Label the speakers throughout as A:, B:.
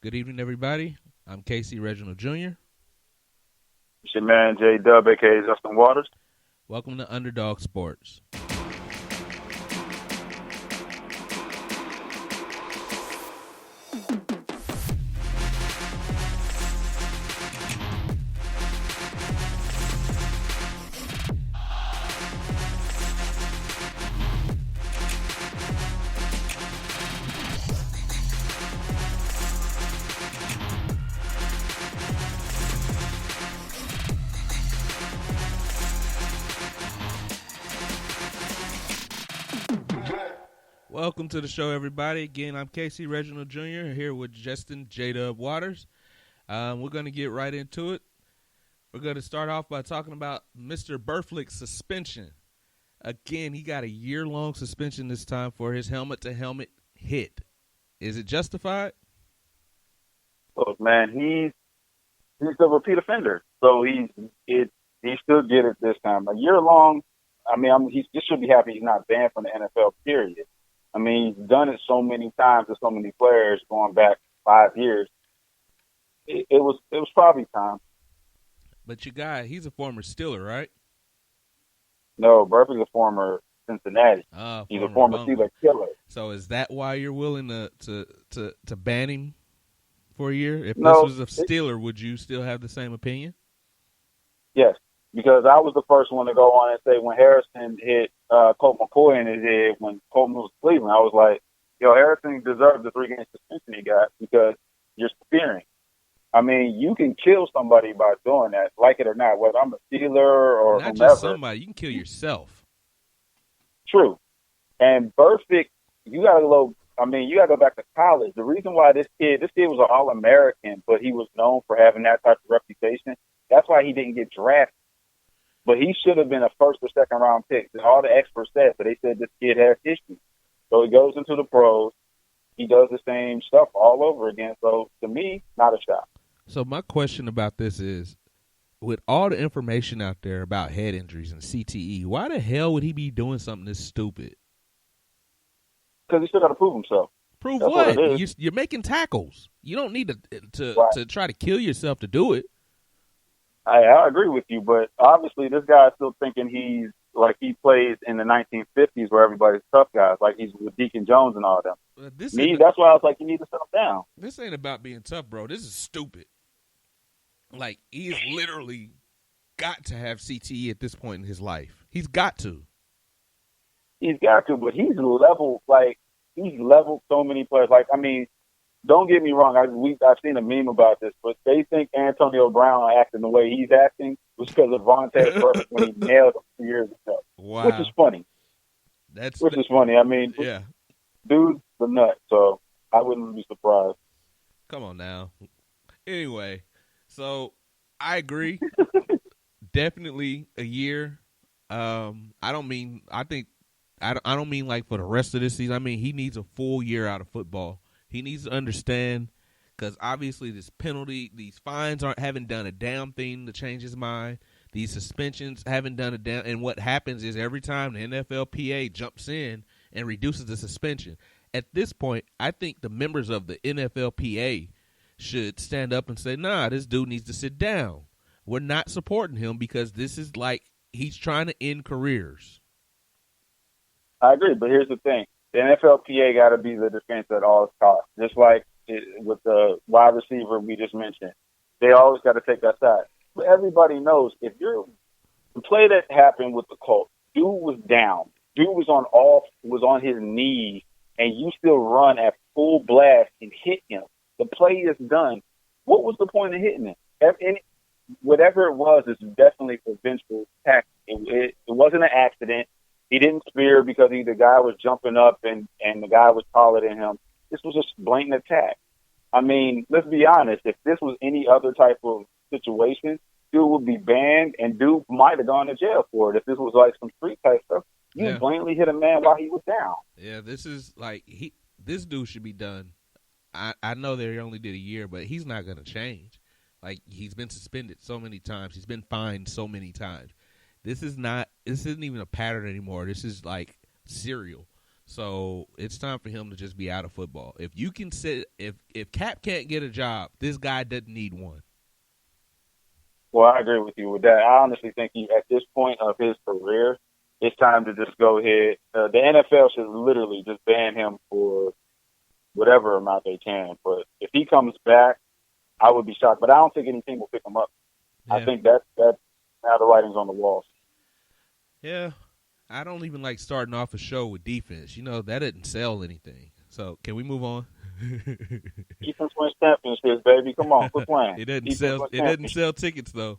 A: Good evening, everybody. I'm Casey Reginald Jr.
B: It's your man, J-Dub, a.k.a. Justin Waters.
A: Welcome to Underdawg Sportz. Welcome to the show, everybody. Again, I'm Casey Reginald Jr. here with Justin J-Dub Waters. We're going to get right into it. We're going to start off by talking about Mr. Burflick's suspension. Again, he got a year-long suspension this time for his helmet-to-helmet hit. Is it justified?
B: Look, man, he's a repeat offender, so he should get it this time. A year long. I mean, he should be happy he's not banned from the NFL. Period. I mean, he's done it so many times to so many players going back 5 years. It was probably time.
A: But your guy, he's a former Steeler, right?
B: No, Burfie's a former Cincinnati. He's a former Steeler killer.
A: So is that why you're willing to ban him for a year? If
B: No,
A: this was a Steeler, would you still have the same opinion?
B: Yes, because I was the first one to go on and say when Harrison hit Colt McCoy in his head when Colt was Cleveland, I was like, yo, Harrison deserved the 3-game suspension he got because you're spearing. I mean, you can kill somebody by doing that, like it or not, whether I'm a Steeler or
A: not
B: whomever.
A: Just somebody. You can kill yourself.
B: True. And Burfict, you got to go back to college. The reason why this kid was an All-American, but he was known for having that type of reputation, that's why he didn't get drafted. But he should have been a first or second round pick. All the experts said, but they said this kid has issues. So he goes into the pros. He does the same stuff all over again. So to me, not a shot.
A: So my question about this is, with all the information out there about head injuries and CTE, why the hell would he be doing something this stupid?
B: Because he still got to prove himself.
A: Prove
B: That's
A: what? You're making tackles. You don't need to try to kill yourself to do it.
B: I agree with you, but obviously this guy's still thinking he's like he plays in the 1950s where everybody's tough guys, like he's with Deacon Jones and all them. That's why I was like, you need to settle down.
A: This ain't about being tough, bro. This is stupid. Like, he's literally got to have CTE at this point in his life. He's got to.
B: He's got to, but he's leveled so many players. Like, I mean, don't get me wrong. I've seen a meme about this, but they think Antonio Brown acting the way he's acting was because of Vontaze Burfict when he nailed him 2 years ago.
A: Wow.
B: Which is funny. Is funny. I mean,
A: yeah,
B: dude's the nut, so I wouldn't be surprised.
A: Come on now. Anyway, so I agree. Definitely a year. I don't mean like for the rest of this season. I mean, he needs a full year out of football. He needs to understand, because obviously this penalty, these fines haven't done a damn thing to change his mind. These suspensions haven't done a damn. And what happens is every time the NFLPA jumps in and reduces the suspension, at this point, I think the members of the NFLPA should stand up and say, nah, this dude needs to sit down. We're not supporting him because this is like he's trying to end careers.
B: I agree, but here's the thing. The NFLPA got to be the defense at all costs. Just like with the wide receiver we just mentioned, they always got to take that side. But everybody knows the play that happened with the Colts, dude was down. Dude was on his knees, and you still run at full blast and hit him. The play is done. What was the point of hitting him? Whatever it was, it's definitely a vengeful attack. It wasn't an accident. He didn't spear because the guy was jumping up and the guy was taller than him. This was a blatant attack. I mean, let's be honest. If this was any other type of situation, dude would be banned and dude might have gone to jail for it. If this was like some street type stuff, you blatantly hit a man while he was down.
A: Yeah, this is like this dude should be done. I know they only did a year, but he's not going to change. Like, he's been suspended so many times. He's been fined so many times. This isn't even a pattern anymore. This is like serial. So it's time for him to just be out of football. If you can sit, if Cap can't get a job, this guy doesn't need one.
B: Well, I agree with you with that. I honestly think at this point of his career, it's time to just go ahead. The NFL should literally just ban him for whatever amount they can. But if he comes back, I would be shocked. But I don't think any team will pick him up. Yeah. I think that's now the writing's on the wall.
A: Yeah. I don't even like starting off a show with defense. That didn't sell anything. So can we move on?
B: Defense wins championships, baby. Come on, quit playing.
A: It doesn't sell tickets though,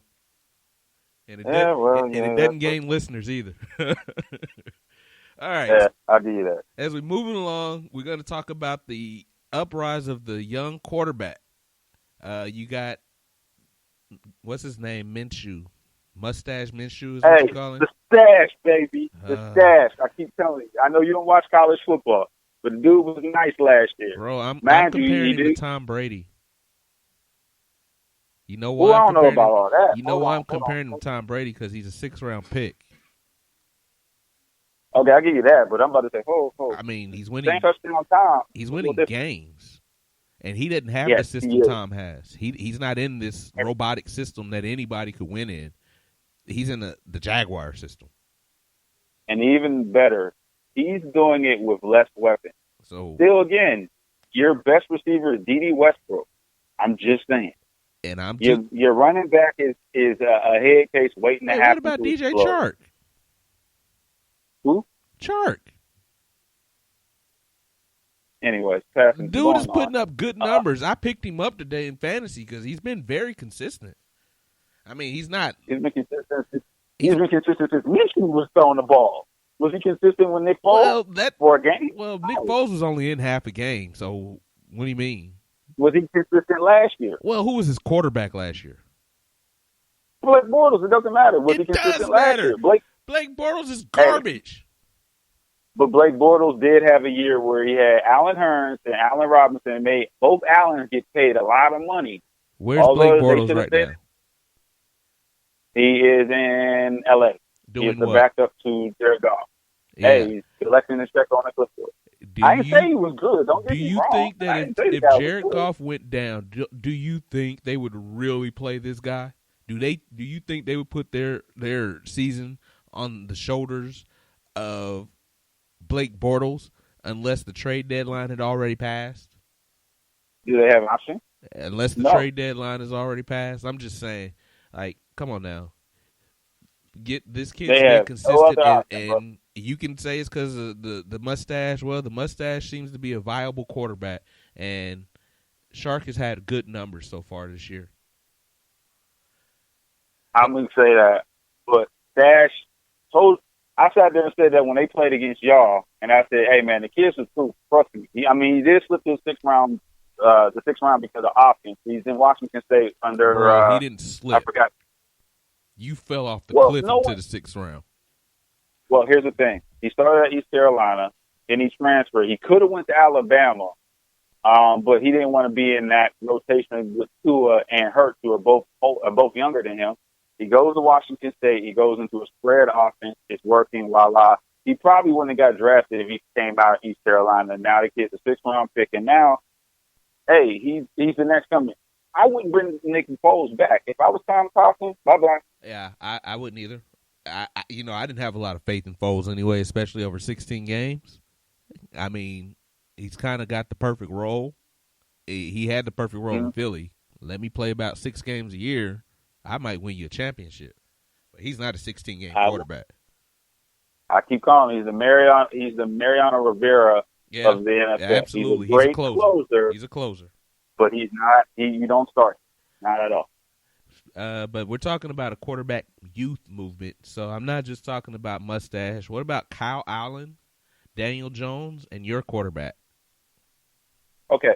A: and it doesn't gain listeners either. All right.
B: Yeah, I'll give you that.
A: As we're moving along, we're going to talk about the uprise of the young quarterback. You got what's his name, Minshew. Mustache Minshew is what you call him?
B: The stash, baby. The stash. I keep telling you. I know you don't watch college football, but the dude was nice last year.
A: Bro, I'm comparing him to Tom Brady. You know why?
B: Well, I don't know about all that.
A: You know why I'm comparing him to Tom Brady? Because he's a 6th-round pick.
B: Okay, I'll give you that, but I'm about to say,
A: I mean, he's winning. He's winning games. And he doesn't have the system Tom has. He's not in this robotic system that anybody could win in. He's in the Jaguar system.
B: And even better, he's doing it with less weapons.
A: So
B: still, again, your best receiver is D.D. Westbrook. I'm just saying.
A: And
B: your running back is a head case waiting to happen.
A: What about DJ Chark?
B: Who?
A: Chark.
B: Anyways,
A: dude is putting up good numbers. I picked him up today in fantasy because he's been very consistent. I mean, he's not.
B: He's been consistent. He's been consistent since Minshew was throwing the ball. Was he consistent with Nick Foles for a game?
A: Well, Nick Foles was only in half a game. So what do you mean?
B: Was he consistent last year?
A: Well, who was his quarterback last year?
B: Blake Bortles. It doesn't matter. Was he consistent last year?
A: Blake Bortles is garbage.
B: Hey. But Blake Bortles did have a year where he had Allen Hurns and Allen Robinson and made both Allens get paid a lot of money.
A: Where's Blake Bortles right now?
B: He is in L.A. He's the backup to Jared Goff. Yeah. Hey, he's collecting his check on the clipboard. I didn't say he was good. Don't get me wrong.
A: Do you think that if Jared Goff went down, do you think they would really play this guy? Do you think they would put their season on the shoulders of Blake Bortles unless the trade deadline had already passed?
B: Do they have an option?
A: Unless the trade deadline is already passed. I'm just saying, like, come on now. Get this kid to stay consistent, and you can say it's because of the mustache. Well, the mustache seems to be a viable quarterback, and Shark has had good numbers so far this year.
B: I'm going to say that, but Stash told. I sat there and said that when they played against y'all, and I said, "Hey, man, the kids was too frustrating." He did slip to the 6th round because of offense. He's in Washington State under.
A: He didn't slip.
B: I forgot.
A: You fell off the cliff into the 6th round.
B: Well, here's the thing. He started at East Carolina, then he transferred. He could have went to Alabama, but he didn't want to be in that rotation with Tua and Hurts, who are both younger than him. He goes to Washington State. He goes into a spread offense. It's working, la. He probably wouldn't have got drafted if he came out of East Carolina. Now the kid's a 6th-round pick, and now, hey, he's the next coming. I wouldn't bring Nick Foles back. If I was Tom Coughlin, bye-bye.
A: Yeah, I wouldn't either. I didn't have a lot of faith in Foles anyway, especially over 16 games. I mean, he's kind of got the perfect role. He had the perfect role in Philly. Let me play about 6 games a year. I might win you a championship. But he's not a 16-game quarterback.
B: I keep calling him. He's the Mariano Rivera of the NFL.
A: Yeah, absolutely.
B: He's a great closer.
A: He's a closer.
B: But he's not. You don't start. Not at all.
A: But we're talking about a quarterback youth movement, so I'm not just talking about mustache. What about Kyle Allen, Daniel Jones, and your quarterback?
B: Okay.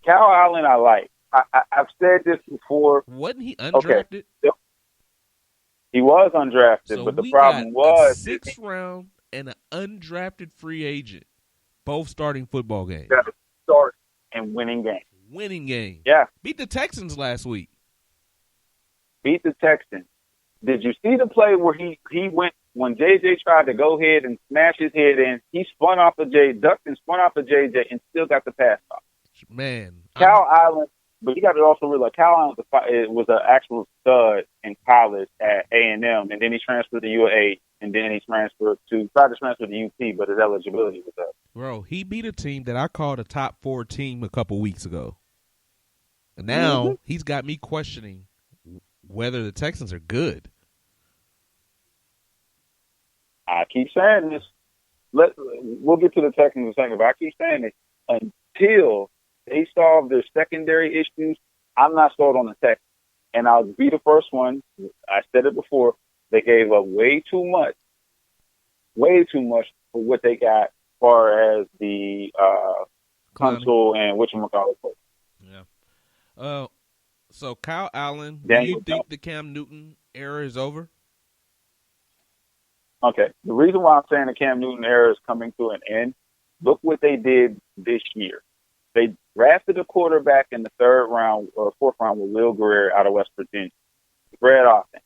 B: Kyle Allen I like. I've said this before.
A: Wasn't he undrafted?
B: Okay. He was undrafted,
A: so
B: but the problem was
A: a 6th round and an undrafted free agent, both starting football games.
B: Start and winning games.
A: Winning games.
B: Yeah.
A: Beat the Texans last week.
B: Beat the Texans. Did you see the play where he went when JJ tried to go ahead and smash his head in, he spun off of ducked and spun off of JJ and still got the pass off.
A: Man.
B: Cal Allen, but you got to also realize Cal Allen was an actual stud in college at A&M, and then he transferred to UAA, and then he tried to transfer to UT, but his eligibility was up.
A: Bro, he beat a team that I called a top 4 team a couple weeks ago. And now he's got me questioning whether the Texans are good.
B: I keep saying this. We'll get to the Texans in a second, but I keep saying it. Until they solve their secondary issues, I'm not sold on the Texans. And I'll be the first one. I said it before. They gave up way too much for what they got as far as the console and whatchamacallit.
A: Yeah. So Kyle Allen, do you think the Cam Newton era is over?
B: Okay. The reason why I'm saying the Cam Newton era is coming to an end, look what they did this year. They drafted a quarterback in the 3rd round or 4th round with Will Greer out of West Virginia. Great offense.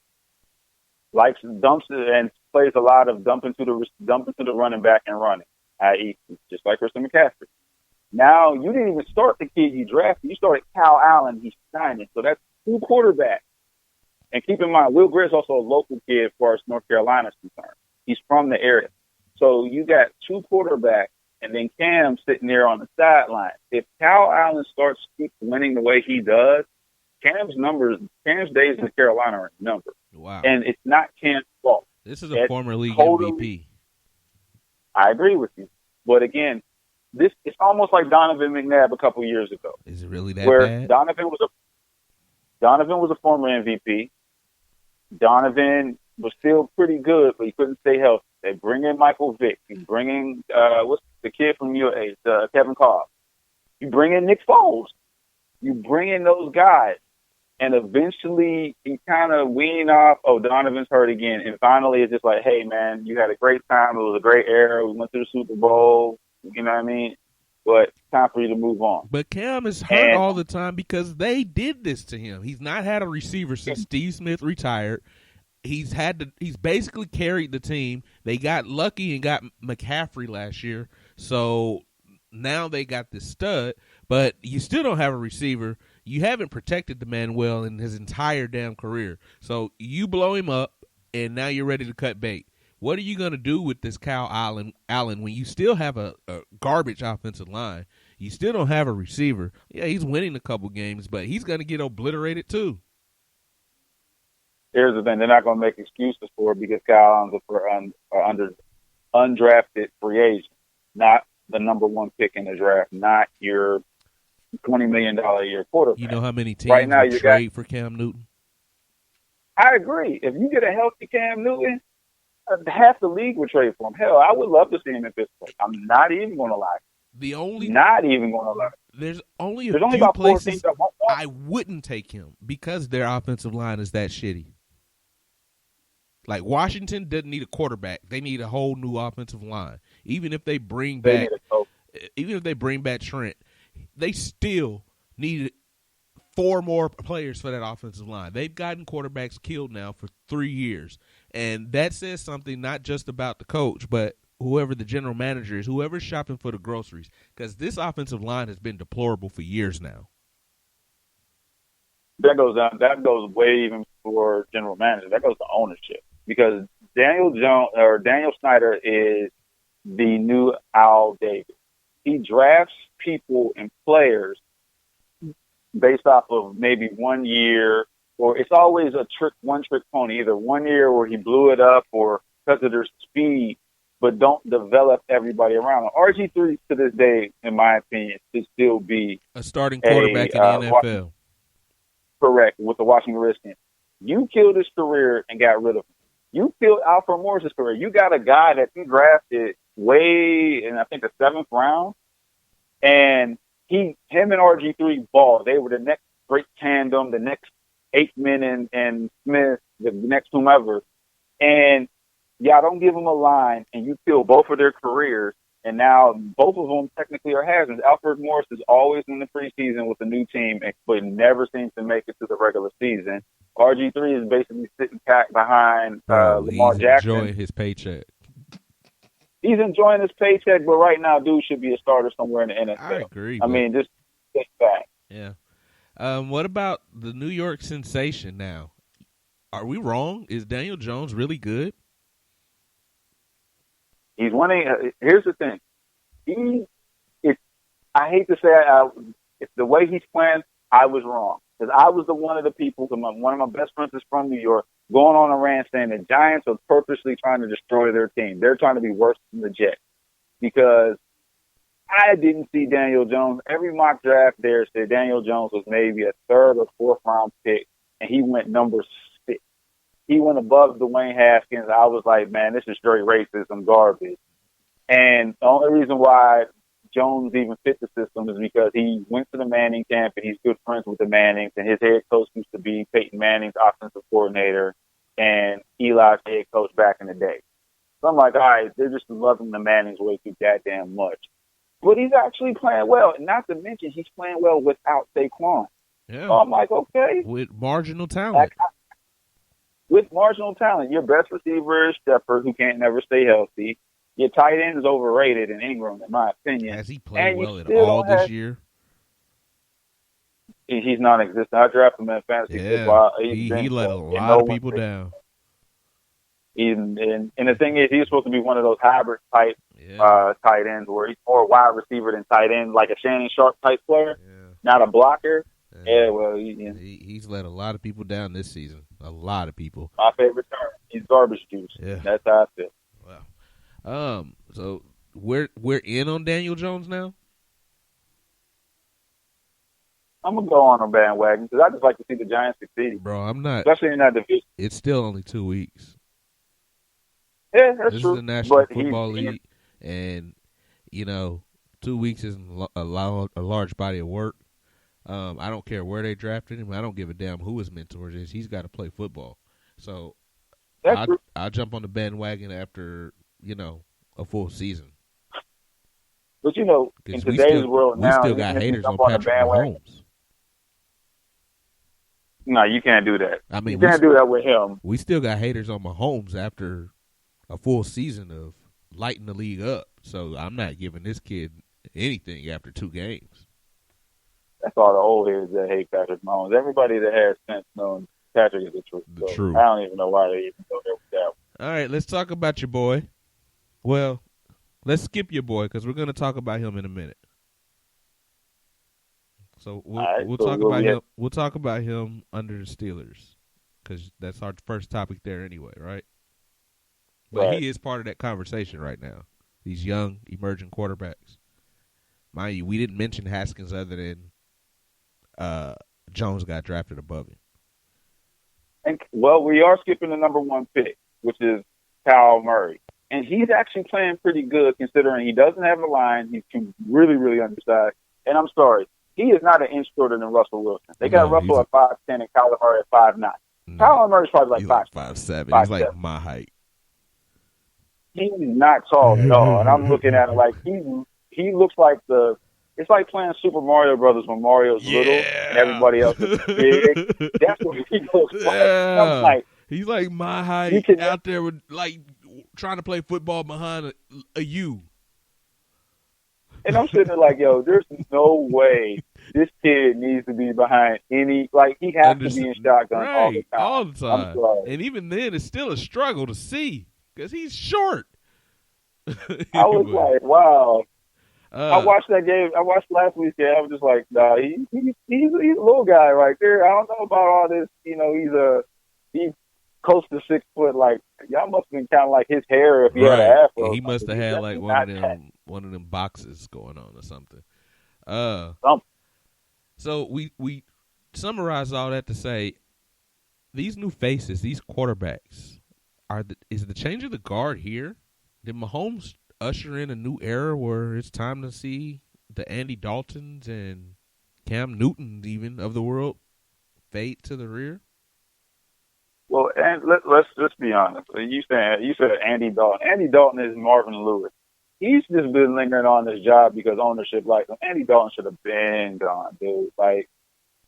B: Dumps it and plays a lot of dump into the running back and running, i.e. just like Christian McCaffrey. Now, you didn't even start the kid you drafted. You started Kyle Allen. He's signing. So that's 2 quarterbacks. And keep in mind, Will Greer is also a local kid as far as North Carolina is concerned. He's from the area. So you got 2 quarterbacks, and then Cam sitting there on the sideline. If Kyle Allen starts keep winning the way he does, Cam's days in Carolina are numbered.
A: Wow.
B: And it's not Cam's fault.
A: This is a former league MVP.
B: I agree with you. But again, it's almost like Donovan McNabb a couple years ago.
A: Is it really that
B: where
A: bad?
B: Donovan was a former MVP. Donovan was still pretty good, but he couldn't stay healthy. They bring in Michael Vick. You bring in what's the kid from UAA, Kevin Cobb. You bring in Nick Foles. You bring in those guys, and eventually he kind of wean off. Oh, Donovan's hurt again, and finally it's just like, hey man, you had a great time. It was a great era. We went to the Super Bowl. You know what I mean? But it's time for you to move on.
A: But Cam is hurt all the time because they did this to him. He's not had a receiver since Steve Smith retired. He's basically carried the team. They got lucky and got McCaffrey last year. So now they got this stud, but you still don't have a receiver. You haven't protected the man well in his entire damn career. So you blow him up, and now you're ready to cut bait. What are you going to do with this Kyle Allen when you still have a garbage offensive line? You still don't have a receiver. Yeah, he's winning a couple games, but he's going to get obliterated too.
B: Here's the thing. They're not going to make excuses for it because Kyle Allen's an undrafted free agent, not the number 1 pick in the draft, not your $20 million a year quarterback.
A: You know how many teams
B: right now
A: would trade for Cam Newton?
B: I agree. If you get a healthy Cam Newton, half the league would trade for him. Hell, I would love to see him at this point. I'm not even going to lie. Not even going to lie.
A: There's only
B: about
A: few
B: 4
A: places
B: teams that won't want
A: I wouldn't take him because their offensive line is that shitty. Like Washington doesn't need a quarterback; they need a whole new offensive line. Even if they bring back Trent, they still need 4 more players for that offensive line. They've gotten quarterbacks killed now for 3 years, and that says something not just about the coach, but whoever the general manager is, whoever's shopping for the groceries, because this offensive line has been deplorable for years now.
B: That goes way even for general manager. That goes to ownership because Daniel Snyder is the new Al Davis. He drafts people and players based off of maybe 1 year, or it's always one trick pony, either 1 year where he blew it up or because of their speed, but don't develop everybody around him. RG3 to this day, in my opinion, should still be
A: a starting quarterback in the NFL.
B: Correct, with the Washington Redskins. You killed his career and got rid of him. You killed Alfred Morris's career. You got a guy that you drafted way in, I think, the 7th round, and him and RG3 ball. They were the next great tandem, the next Aikman and Smith, the next whomever. And y'all don't give them a line, and you kill both of their careers, and now both of them technically are has-beens. Alfred Morris is always in the preseason with a new team, but never seems to make it to the regular season. RG3 is basically sitting back behind Lamar
A: he's
B: Jackson.
A: enjoying his paycheck.
B: He's enjoying his paycheck, but right now, dude should be a starter somewhere in the NFL.
A: I agree.
B: I mean, just think back.
A: Yeah. What about the New York sensation now? Are we wrong? Is Daniel Jones really good?
B: He's winning. Here's the thing. I hate to say it's the way he's playing, I was wrong. Because I was one of the people, one of my best friends is from New York, going on a rant saying the Giants are purposely trying to destroy their team. They're trying to be worse than the Jets. Because I didn't see Daniel Jones. Every mock draft there said Daniel Jones was maybe a third or fourth round pick, and he went number 6. He went above Dwayne Haskins. I was like, man, this is straight racism garbage. And the only reason why Jones even fit the system is because he went to the Manning camp and he's good friends with the Mannings, and his head coach used to be Peyton Manning's offensive coordinator and Eli's head coach back in the day. So I'm like, all right, they're just loving the Mannings way too goddamn much. But he's actually playing well, and not to mention he's playing well without Saquon.
A: Yeah.
B: So I'm like, okay.
A: With marginal talent.
B: With marginal talent. Your best receiver is Shepard, who can't never stay healthy. Your tight end is overrated in Ingram, in my opinion.
A: Has he played well at all this year?
B: He's non-existent. I drafted him in fantasy football.
A: He let a lot of people down.
B: And the thing is, he's supposed to be one of those hybrid type tight ends where he's more wide receiver than tight end, like a Shannon Sharp type player, not a blocker. Yeah, well,
A: he's let a lot of people down this season. A lot of people.
B: My favorite term. He's garbage juice.
A: Yeah.
B: That's how I feel.
A: Wow. So we're in on Daniel Jones now?
B: I'm going to go on a bandwagon because I just like to see the Giants succeed.
A: Bro, I'm not.
B: Especially in that division.
A: It's still only 2 weeks.
B: Yeah, that's
A: this
B: true.
A: This is the National Football League, and, 2 weeks isn't a large body of work. I don't care where they drafted him. I don't give a damn who his mentor is. He's got to play football. So I'll jump on the bandwagon after, a full season.
B: But, in today's world now,
A: we still got haters on Patrick Mahomes.
B: No, you can't do that.
A: I mean,
B: you can't do that with him.
A: We still got haters on Mahomes after a full season of lighting the league up. So I'm not giving this kid anything after 2 games.
B: That's all the old heads that hate Patrick Mahomes. Everybody that has sense knows Patrick is the truth.
A: The truth.
B: I don't even know why they even go there with that one.
A: All right, let's talk about your boy. Well, let's skip your boy because we're going to talk about him in a minute. So we'll talk about him under the Steelers because that's our first topic there anyway, right? But he is part of that conversation right now. These young emerging quarterbacks. Mind you, we didn't mention Haskins other than Jones got drafted above him.
B: Well, we are skipping the number 1 pick, which is Kyle Murray. And he's actually playing pretty good considering he doesn't have a line. He's really, really undersized. And I'm sorry, he is not an inch shorter than Russell Wilson. They got Russell at 5'10" and Kyler Murray at 5'9".
A: No,
B: Kyler Murray's probably like
A: 5'7". He's like my height.
B: He's not tall at all. And I'm looking at him like he looks like it's like playing Super Mario Brothers when Mario's little and everybody else is big. That's what he looks like. I'm like,
A: he's like my height out there with trying to play football behind a U.
B: And I'm sitting there like, yo, there's no way this kid needs to be behind he has to be in shotgun all the time. I'm sorry.
A: And even then, it's still a struggle to see because he's short.
B: I was like, wow. I watched that game. I watched last week's game. I was just like, nah, he's a little guy right there. I don't know about all this. He's close to 6 foot. Like, y'all must have been counting like his hair if he had an afro.
A: He must have had like one of them boxes going on or something. So we summarize all that to say these new faces, these quarterbacks, is the change of the guard here? Did Mahomes usher in a new era where it's time to see the Andy Daltons and Cam Newtons even of the world fade to the rear?
B: Well, and let's just be honest. You said Andy Dalton. Andy Dalton is Marvin Lewis. He's just been lingering on this job because ownership likes him. Andy Dalton should have been gone, dude. Like,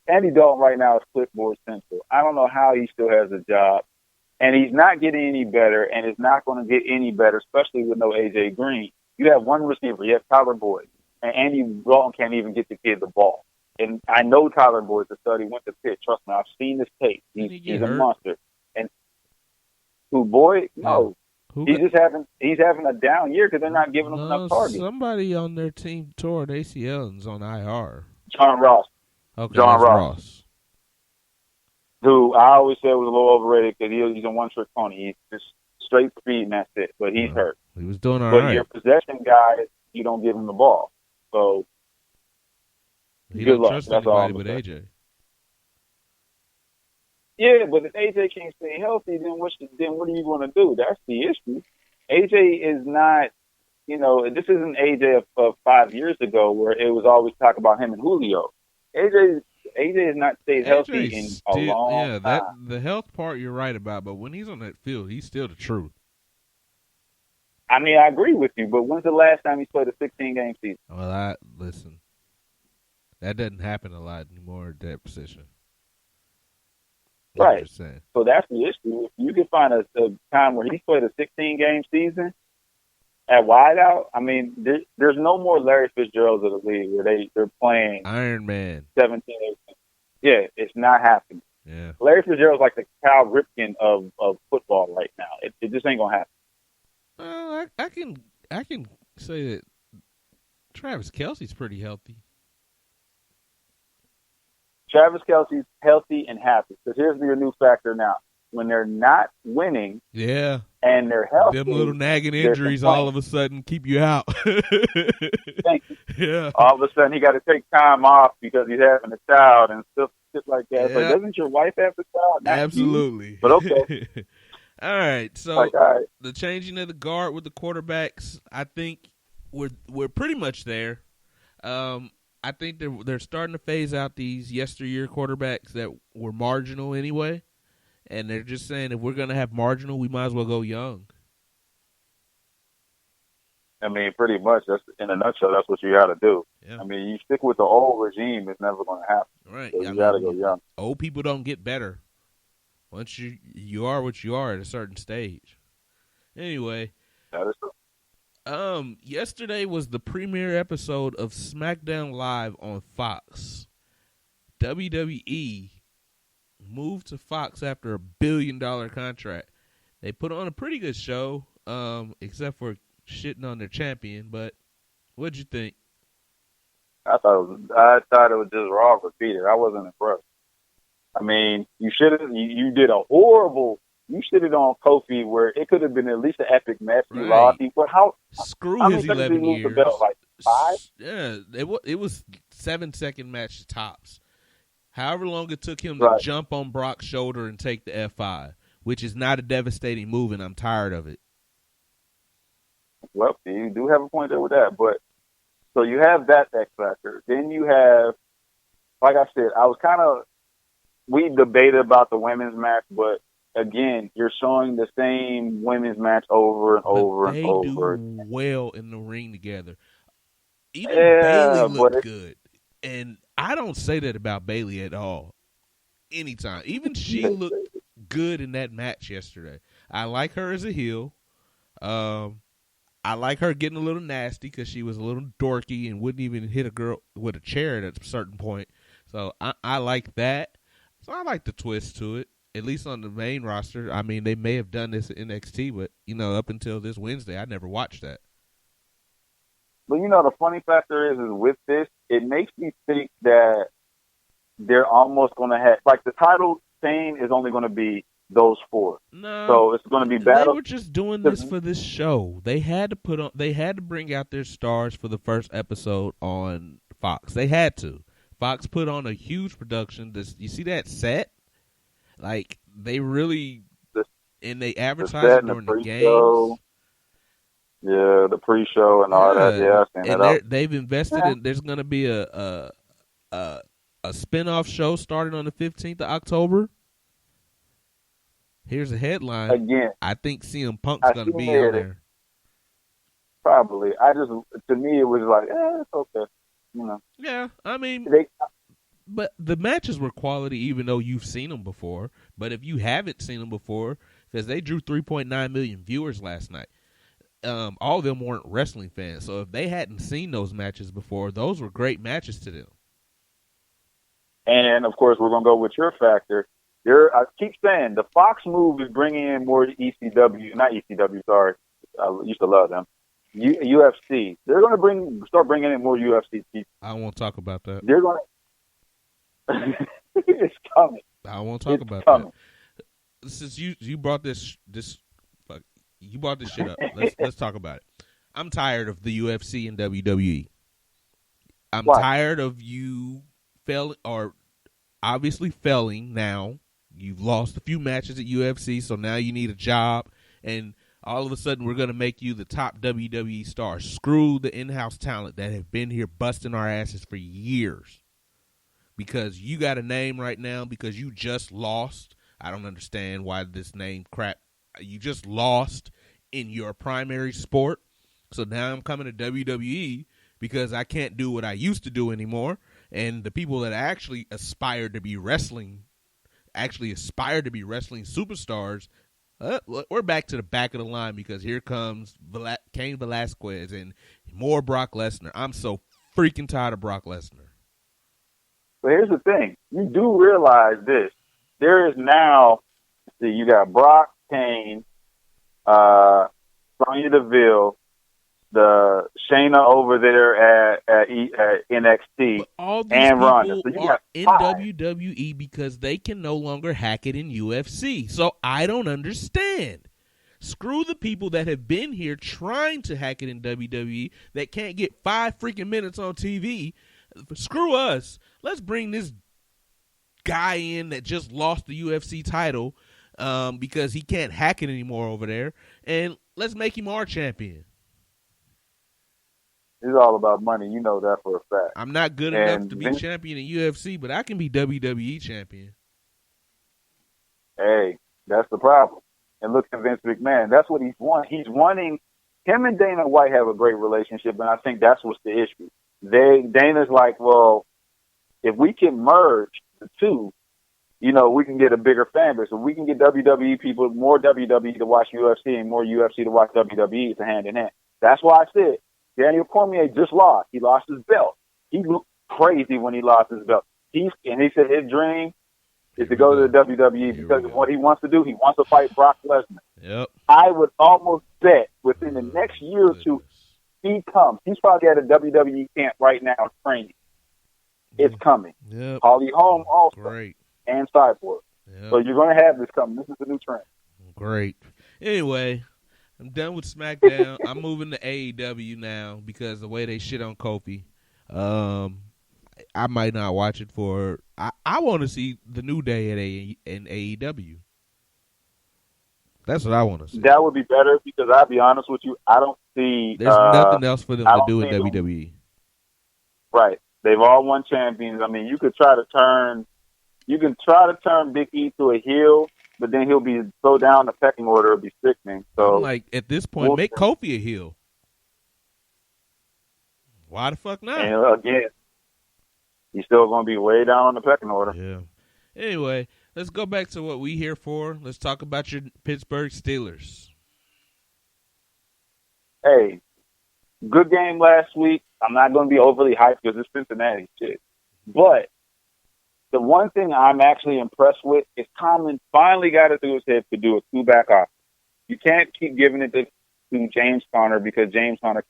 B: Andy Dalton right now is clipboard central. I don't know how he still has a job. And he's not getting any better, and it's not going to get any better, especially with no A.J. Green. You have one receiver. You have Tyler Boyd. And Andy Dalton can't even get the kid the ball. And I know Tyler Boyd's a stud. He went to Pitt. Trust me, I've seen this tape. He's a monster. And who, Boyd? No. Yeah. He's having a down year because they're not giving him enough targets.
A: Somebody on their team tore an ACL and is on IR.
B: John Ross.
A: Okay,
B: John Ross. Who I always said was a little overrated because he's a one-trick pony. He's just straight speed and that's it. But he's hurt.
A: He was doing all right.
B: But your possession guy, you don't give him the ball. So
A: he
B: good
A: don't
B: luck.
A: trust
B: That's all
A: anybody but AJ.
B: Yeah, but if AJ can't stay healthy, then what are you going to do? That's the issue. AJ is not, this isn't AJ of 5 years ago where it was always talk about him and Julio. AJ has not stayed healthy in a long time.
A: The health part you're right about, but when he's on that field, he's still the truth.
B: I mean, I agree with you, but when's the last time he played a 16-game season?
A: Well, listen, that doesn't happen a lot anymore at that position.
B: Right. So that's the issue. If you can find a time where he's played a 16-game season at wideout, I mean, there's no more Larry Fitzgeralds of the league where they're playing
A: Iron Man
B: 17, 18. Yeah, it's not happening.
A: Yeah.
B: Larry Fitzgerald's like the Cal Ripken of football right now. It just ain't gonna happen.
A: Well, I can say that Travis Kelce's pretty healthy.
B: Travis Kelce's healthy and happy. Because here's your new factor now. When they're not winning,
A: yeah,
B: and they're healthy,
A: them little nagging injuries all of a sudden keep you out.
B: Thank you.
A: Yeah.
B: All of a sudden, he got to take time off because he's having a child and stuff like that. Yeah. Like, doesn't your wife have a child? Not
A: absolutely.
B: You. But okay.
A: All right. So the changing of the guard with the quarterbacks, I think we're pretty much there. I think they're starting to phase out these yesteryear quarterbacks that were marginal anyway. And they're just saying if we're going to have marginal, we might as well go young.
B: I mean, pretty much. That's in a nutshell. That's what you got to do.
A: Yeah.
B: I mean, you stick with the old regime, it's never going to happen.
A: Right.
B: So you got to go young.
A: Old people don't get better. Once you are what you are at a certain stage. Anyway.
B: That is true.
A: Yesterday was the premiere episode of SmackDown Live on Fox. WWE moved to Fox after $1 billion contract. They put on a pretty good show, except for shitting on their champion. But what'd you think?
B: I thought it was just Raw repeated. I wasn't impressed. I mean, you did a horrible. You shitted on Kofi where it could have been at least an epic match. You lost. But how
A: his 11 years?
B: The belt, like 5?
A: Yeah, it was 7-second match tops. However long it took him to jump on Brock's shoulder and take the F5, which is not a devastating move, and I'm tired of it.
B: Well, you do have a point there with that. But so you have that X factor. Then you have, like I said, we debated about the women's match, but again, you're showing the same women's match over and over and over.
A: They do well in the ring together. Even Bayley looked good. And I don't say that about Bayley at all. Anytime. Even she looked good in that match yesterday. I like her as a heel. I like her getting a little nasty because she was a little dorky and wouldn't even hit a girl with a chair at a certain point. So I like that. So I like the twist to it, at least on the main roster. I mean, they may have done this at NXT, but, up until this Wednesday, I never watched that.
B: But, the funny factor is with this, it makes me think that they're almost going to have, like, the title thing is only going to be those 4.
A: No.
B: So it's going to be battle.
A: They were just doing this for this show. They had to bring out their stars for the first episode on Fox. They had to. Fox put on a huge production. You see that set? Like, they really, and they advertised during the games.
B: Yeah, the pre-show and all that. Yeah, I've seen that.
A: They've invested in. There's going to be a spin-off show starting on the 15th of October. Here's a headline.
B: Again,
A: I think CM Punk's going to be on there.
B: Probably. To me, it was like, it's okay.
A: Yeah, I mean, But the matches were quality, even though you've seen them before. But if you haven't seen them before, because they drew 3.9 million viewers last night, all of them weren't wrestling fans. So if they hadn't seen those matches before, those were great matches to them.
B: And, of course, we're going to go with your factor. I keep saying the Fox move is bringing in more ECW, not ECW, sorry. I used to love them. UFC. They're going to start bringing in more UFC people.
A: I won't talk about that.
B: They're going to. It's coming.
A: I won't talk about
B: coming.
A: that. Since you brought this you brought this shit up, let's talk about it. I'm tired of the UFC and WWE. I'm tired of you obviously failing now. You've lost a few matches at UFC, so now you need a job, and all of a sudden we're going to make you the top WWE star. Screw the in-house talent that have been here busting our asses for years. Because you got a name right now, because you just lost. I don't understand why this name crap. You just lost in your primary sport. So now I'm coming to WWE because I can't do what I used to do anymore. And the people that actually aspire to be wrestling superstars, we're back to the back of the line because here comes Cain Velasquez and more Brock Lesnar. I'm so freaking tired of Brock Lesnar.
B: But here's the thing. You do realize this. There is now, you got Brock, Kane, Sonya Deville, the Shayna over there at NXT, and Ronda. So you
A: are in WWE because they can no longer hack it in UFC. So I don't understand. Screw the people that have been here trying to hack it in WWE that can't get 5 freaking minutes on TV. Screw us. Let's bring this guy in that just lost the UFC title because he can't hack it anymore over there, and let's make him our champion.
B: It's all about money. You know that for a fact.
A: I'm not good enough to be champion in UFC, but I can be WWE champion.
B: Hey, that's the problem. And look at Vince McMahon. That's what he's wanting. He's wanting him and Dana White have a great relationship, and I think that's what's the issue. Dana's like, well, if we can merge the two, we can get a bigger fan base. So we can get WWE people, more WWE to watch UFC and more UFC to watch WWE. It's a hand in hand. That's why I said Daniel Cormier just lost. He lost his belt. He looked crazy when he lost his belt. He said his dream is to go to the WWE because of what he wants to do. He wants to fight Brock Lesnar.
A: Yep.
B: I would almost bet within the next year or two, he comes. He's probably at a WWE camp right now training. It's coming.
A: Yep.
B: Holly Holm also.
A: Great.
B: And Cyborg.
A: Yep.
B: So you're going to have this coming. This is the new trend.
A: Great. Anyway, I'm done with SmackDown. I'm moving to AEW now because the way they shit on Kofi. I might not watch it for. I want to see the New Day in AEW. That's what I want to see.
B: That would be better because I'll be honest with you, I don't see.
A: There's nothing else for them to do in WWE.
B: Right. They've all won champions. I mean, you can try to turn Big E to a heel, but then he'll be so down the pecking order, it'll be sickening. So,
A: like at this point, make Kofi a heel. Why the fuck not?
B: And again, he's still going to be way down on the pecking order.
A: Yeah. Anyway, let's go back to what we here for. Let's talk about your Pittsburgh Steelers.
B: Hey, good game last week. I'm not going to be overly hyped because it's Cincinnati shit. But the one thing I'm actually impressed with is Tomlin finally got it through his head to do a two-back offense. You can't keep giving it to James Conner because James Conner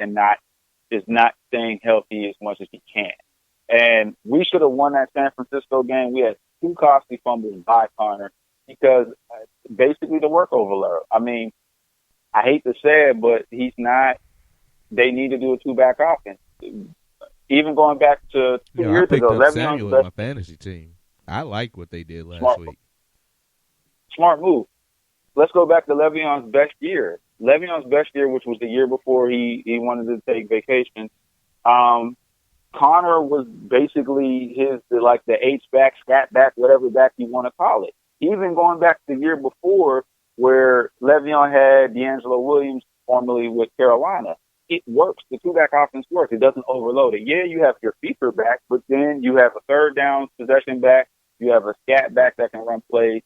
B: is not staying healthy as much as he can. And we should have won that San Francisco game. We had 2 costly fumbles by Conner because basically the work overload. I mean, I hate to say it, but he's not. They need to do a two-back offense. Even going back to 2 years ago,
A: I picked up Samuel with my fantasy team. I like what they did last week.
B: Smart move. Let's go back to Le'Veon's best year. Le'Veon's best year, which was the year before he wanted to take vacation. Connor was basically the H-back, scat back, whatever back you want to call it. Even going back to the year before where Le'Veon had D'Angelo Williams, formerly with Carolina. it works. The two-back offense works. It doesn't overload it. Yeah, you have your feature back, but then you have a third down possession back. You have a scat back that can run plays.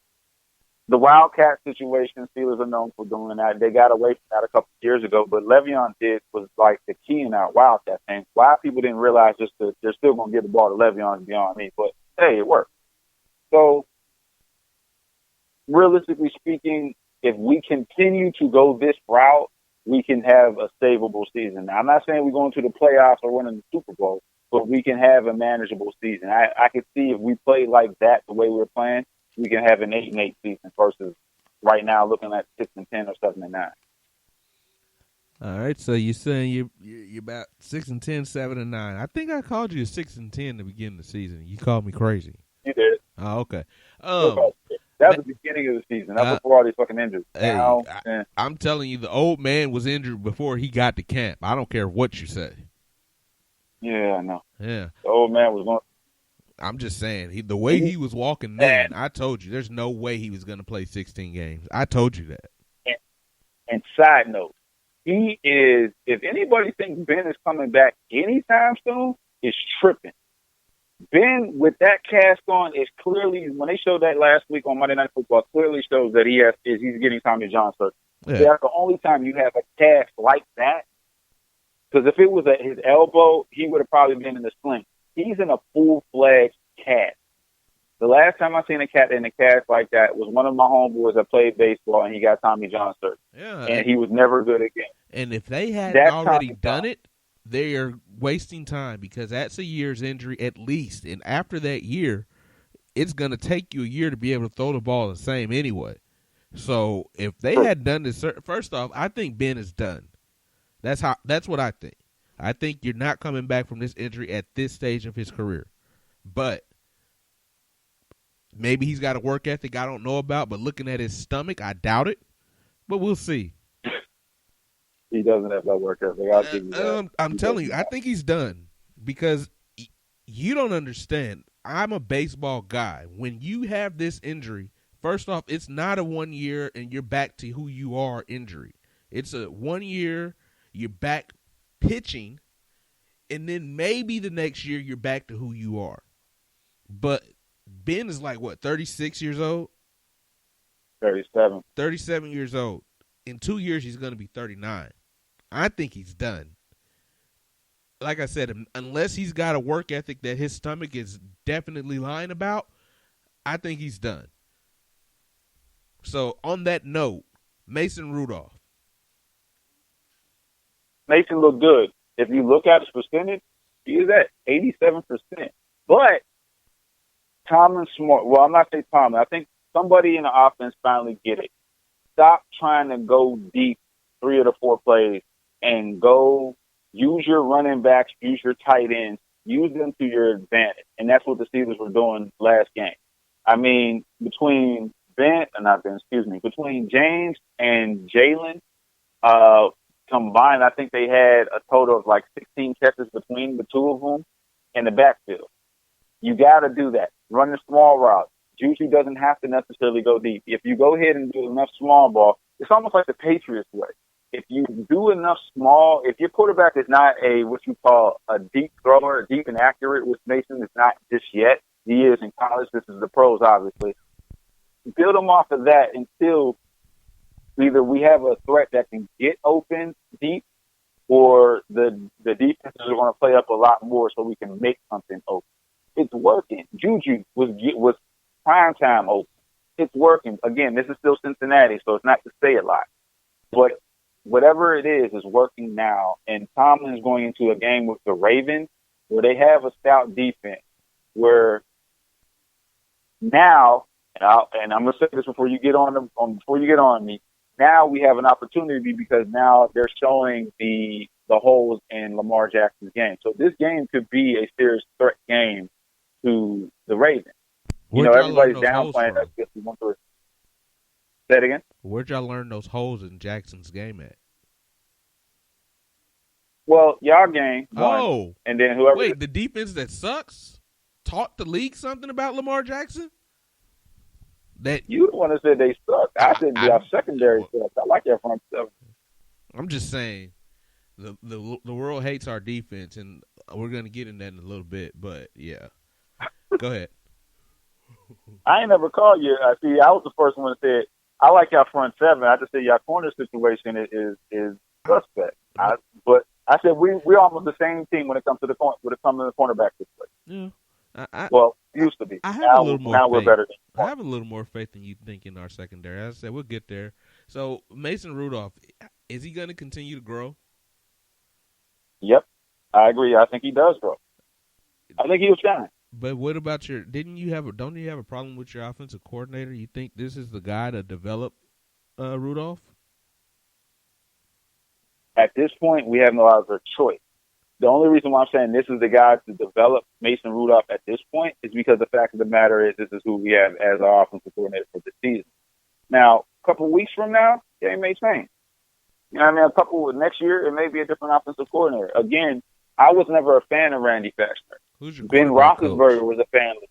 B: The Wildcat situation, Steelers are known for doing that. They got away from that a couple of years ago, but Le'Veon Diggs was like the key in our Wildcat thing. Why people didn't realize just that they're still going to get the ball to Le'Veon is beyond me, but hey, it worked. So, realistically speaking, if we continue to go this route, we can have a savable season. Now, I'm not saying we're going to the playoffs or winning the Super Bowl, but we can have a manageable season. I could see if we play like that the way we're playing, we can have an 8-8 season versus right now looking at 6-10 or 7-9.
A: All right, so you're saying you're about 6-10, 7-9. I think I called you 6-10 at the beginning of the season. You called me crazy.
B: You did.
A: Oh, okay.
B: That was the beginning of the season. That was before all these fucking injuries.
A: Hey, I'm telling you, the old man was injured before he got to camp. I don't care what you say.
B: Yeah, I know.
A: Yeah.
B: The old man was going.
A: I'm just saying, the way he was walking then, I told you, there's no way he was going to play 16 games. I told you that.
B: And side note, he is, if anybody thinks Ben is coming back anytime soon, is tripping. Ben, with that cast on, is clearly, when they showed that last week on Monday Night Football, clearly shows that he's getting Tommy John surgery. Yeah. That's the only time you have a cast like that. Because if it was at his elbow, he would have probably been in the sling. He's in a full-fledged cast. The last time I seen a cat in a cast like that was one of my homeboys that played baseball, and he got Tommy John surgery.
A: Yeah,
B: and he was never good again.
A: And if they hadn't already done it, they are wasting time because that's a year's injury at least. And after that year, it's going to take you a year to be able to throw the ball the same anyway. So if they had done this, first off, I think Ben is done. That's what I think. I think you're not coming back from this injury at this stage of his career. But maybe he's got a work ethic I don't know about, but looking at his stomach, I doubt it. But we'll see.
B: He doesn't have that work ethic. I'll give you that.
A: I'm telling you, I think he's done because you don't understand. I'm a baseball guy. When you have this injury, first off, it's not a 1 year and you're back to who you are injury. It's a 1 year, you're back pitching, and then maybe the next year you're back to who you are. But Ben is like, what, 36 years old?
B: 37.
A: 37 years old. In 2 years, he's going to be 39. I think he's done. Like I said, unless he's got a work ethic that his stomach is definitely lying about, I think he's done. So, on that note, Mason Rudolph.
B: Mason looked good. If you look at his percentage, he is at 87%. But Tomlin's smart. Well, I'm not saying Tomlin. I think somebody in the offense finally get it. Stop trying to go deep 3 of the 4 plays and go use your running backs, use your tight ends, use them to your advantage. And that's what the Steelers were doing last game. I mean, between James and Jalen, combined, I think they had a total of like 16 catches between the two of them in the backfield. You got to do that. Run the small route. Juju doesn't have to necessarily go deep. If you go ahead and do enough small ball, it's almost like the Patriots way. If you do enough small, if your quarterback is not what you call a deep thrower, deep and accurate, which Mason is not just yet. He is in college. This is the pros, obviously. Build them off of that until either we have a threat that can get open deep, or the defenses are going to play up a lot more so we can make something open. It's working. Juju was prime time open. It's working. Again, this is still Cincinnati, so it's not to say a lot. But whatever it is working now. And Tomlin's going into a game with the Ravens where they have a stout defense where now, and I'm going to say this before you get on me, now we have an opportunity because now they're showing the holes in Lamar Jackson's game. So this game could be a serious threat game to the Ravens. Everybody's downplaying us because we want to. Say it again.
A: Where'd y'all learn those holes in Jackson's game at?
B: Well, y'all game won, and then whoever.
A: Wait, the defense that sucks taught the league something about Lamar Jackson? That
B: you the one that said they suck. I said our secondary sucks. I like their front seven.
A: I'm just saying, The world hates our defense, and we're gonna get in that in a little bit. But yeah, go ahead.
B: I ain't never called you. See, I was the first one that said I like y'all front seven. I just said y'all corner situation is suspect. But I said we're almost the same team when it comes to the cornerback situation.
A: Yeah,
B: Well, used to be.
A: I have a little more
B: Now we're
A: faith.
B: better than you.
A: I have a little more faith than you think in our secondary. As I said, we'll get there. So Mason Rudolph, is he going to continue to grow?
B: Yep, I agree. I think he does grow. I think he was trying.
A: But what about don't you have a problem with your offensive coordinator? You think this is the guy to develop Rudolph?
B: At this point, we have no other choice. The only reason why I'm saying this is the guy to develop Mason Rudolph at this point is because the fact of the matter is this is who we have as our offensive coordinator for the season. Now, a couple of weeks from now, it may change. You know what I mean? Next year, it may be a different offensive coordinator. Again, I was never a fan of Randy Fashner.
A: Who's your
B: Ben Roethlisberger was a fan of.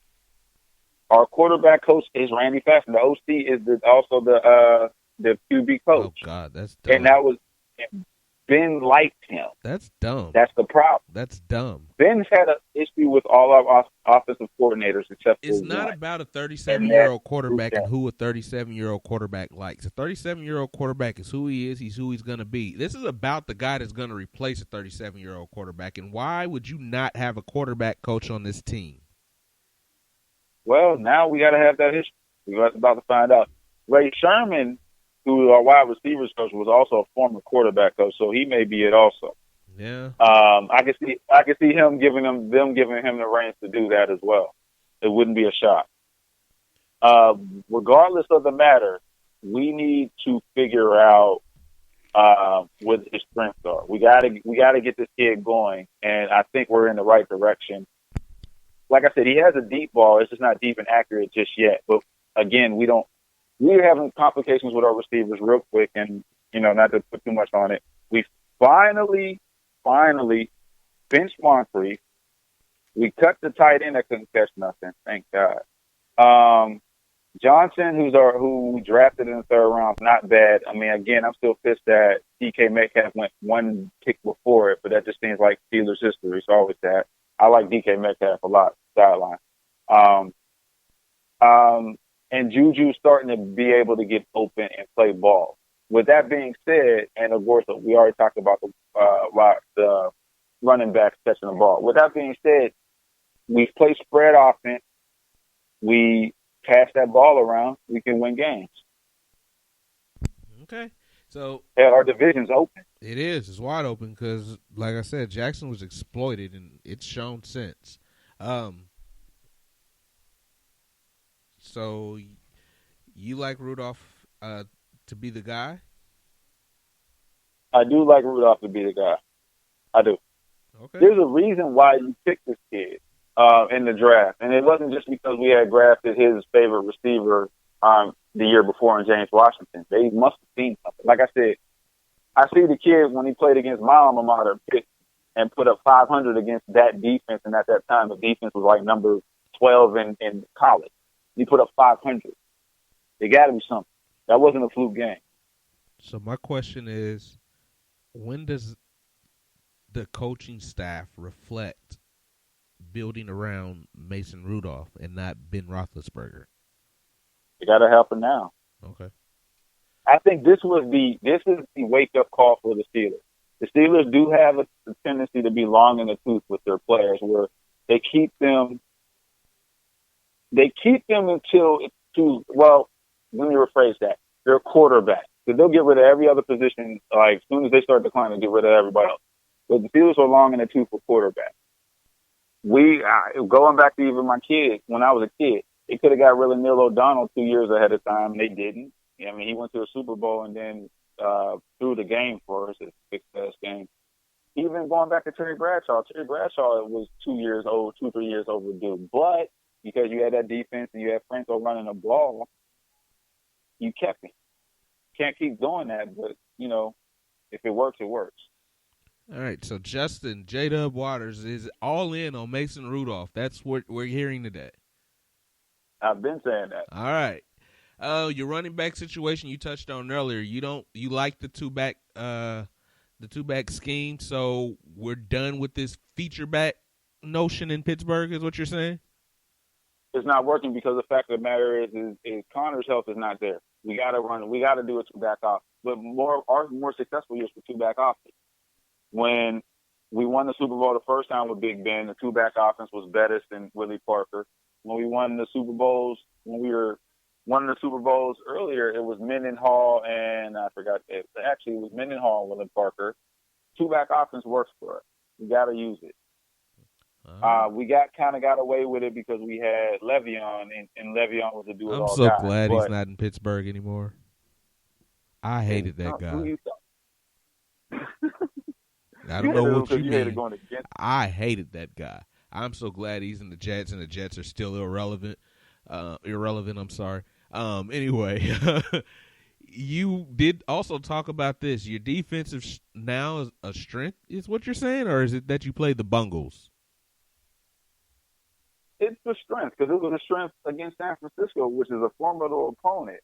B: Our quarterback coach is Randy Fashner. The OC is also the QB coach.
A: Oh God, that's dumb.
B: And that was Ben liked him.
A: That's dumb.
B: That's the problem.
A: That's dumb.
B: Ben's had an issue with all our offensive coordinators except for
A: It's not
B: one.
A: about a 37-year-old quarterback and who a 37-year-old quarterback likes. A 37-year-old quarterback is who he is. He's who he's going to be. This is about the guy that's going to replace a 37-year-old quarterback. And why would you not have a quarterback coach on this team?
B: Well, now we got to have that history. We're about to find out. Ray Sherman, who our wide receivers coach, was also a former quarterback coach, so he may be it also.
A: Yeah.
B: I can see him giving him the reins to do that as well. It wouldn't be a shock. Regardless of the matter, we need to figure out what his strengths are. We gotta get this kid going, and I think we're in the right direction. Like I said, he has a deep ball. It's just not deep and accurate just yet. But again, we're having complications with our receivers real quick, and not to put too much on it. We finally benched Moncrief. We cut the tight end that couldn't catch nothing. Thank God. Johnson, who we drafted in the third round, not bad. I mean, again, I'm still pissed that DK Metcalf went one kick before it, but that just seems like Steelers history. It's always that. I like DK Metcalf a lot, sideline. And Juju's starting to be able to get open and play ball. With that being said, and of course, we already talked about the running backs catching the ball. With that being said, we play spread offense. We pass that ball around. We can win games.
A: Okay. So
B: our division's open.
A: It is. It's wide open because, like I said, Jackson was exploited, and it's shown since. So you like Rudolph to be the guy?
B: I do like Rudolph to be the guy. I do.
A: Okay.
B: There's a reason why you picked this kid in the draft, and it wasn't just because we had drafted his favorite receiver the year before in James Washington. They must have seen something. Like I said, I see the kid when he played against my alma mater and put up 500 against that defense, and at that time the defense was like number 12 in college. He put up 500. There got to be something. That wasn't a fluke game.
A: So my question is, when does the coaching staff reflect building around Mason Rudolph and not Ben Roethlisberger?
B: You got to help him now.
A: Okay.
B: I think this is the wake up call for the Steelers. The Steelers do have a tendency to be long in the tooth with their players, where they keep them until it's too well. Let me rephrase that. They're quarterbacks. So they'll get rid of every other position. Like as soon as they start declining, get rid of everybody else. But the Steelers are long in the tooth for quarterback. Going back to even my kids, when I was a kid, they could have got rid of Neil O'Donnell 2 years ahead of time. They didn't. I mean, he went to a Super Bowl and then threw the game for us, a success game. Even going back to Terry Bradshaw was 2 years old, 3 years overdue. But because you had that defense and you had Franco running the ball, you kept him. Can't keep doing that, but, if it works, it works.
A: All right, so Justin, J-Dub Waters is all in on Mason Rudolph. That's what we're hearing today.
B: I've been saying that.
A: All right. Your running back situation you touched on earlier. You like the two back The two-back scheme. So we're done with this feature back notion in Pittsburgh, is what you're saying?
B: It's not working because the fact of the matter is Connor's health is not there. We got to run. We got to do a two-back offense. But our more successful years for two-back offense. When we won the Super Bowl the first time with Big Ben, the two-back offense was Bettis and Willie Parker. When we won the Super Bowls, when we were one of the Super Bowls earlier, it was Mendenhall and I forgot. Actually, it was Mendenhall and Willie Parker. Two-back offense works for us. We got to use it. We got away with it because we had Le'Veon, and Le'Veon was a do-it-all guy.
A: I'm so glad he's not in Pittsburgh anymore. I hated that guy. I don't know what you mean. I hated that guy. I'm so glad he's in the Jets, and the Jets are still irrelevant. I'm sorry. Anyway, you did also talk about this. Your defensive now is a strength, is what you're saying, or is it that you played the Bungles?
B: It's the strength because it was a strength against San Francisco, which is a formidable opponent.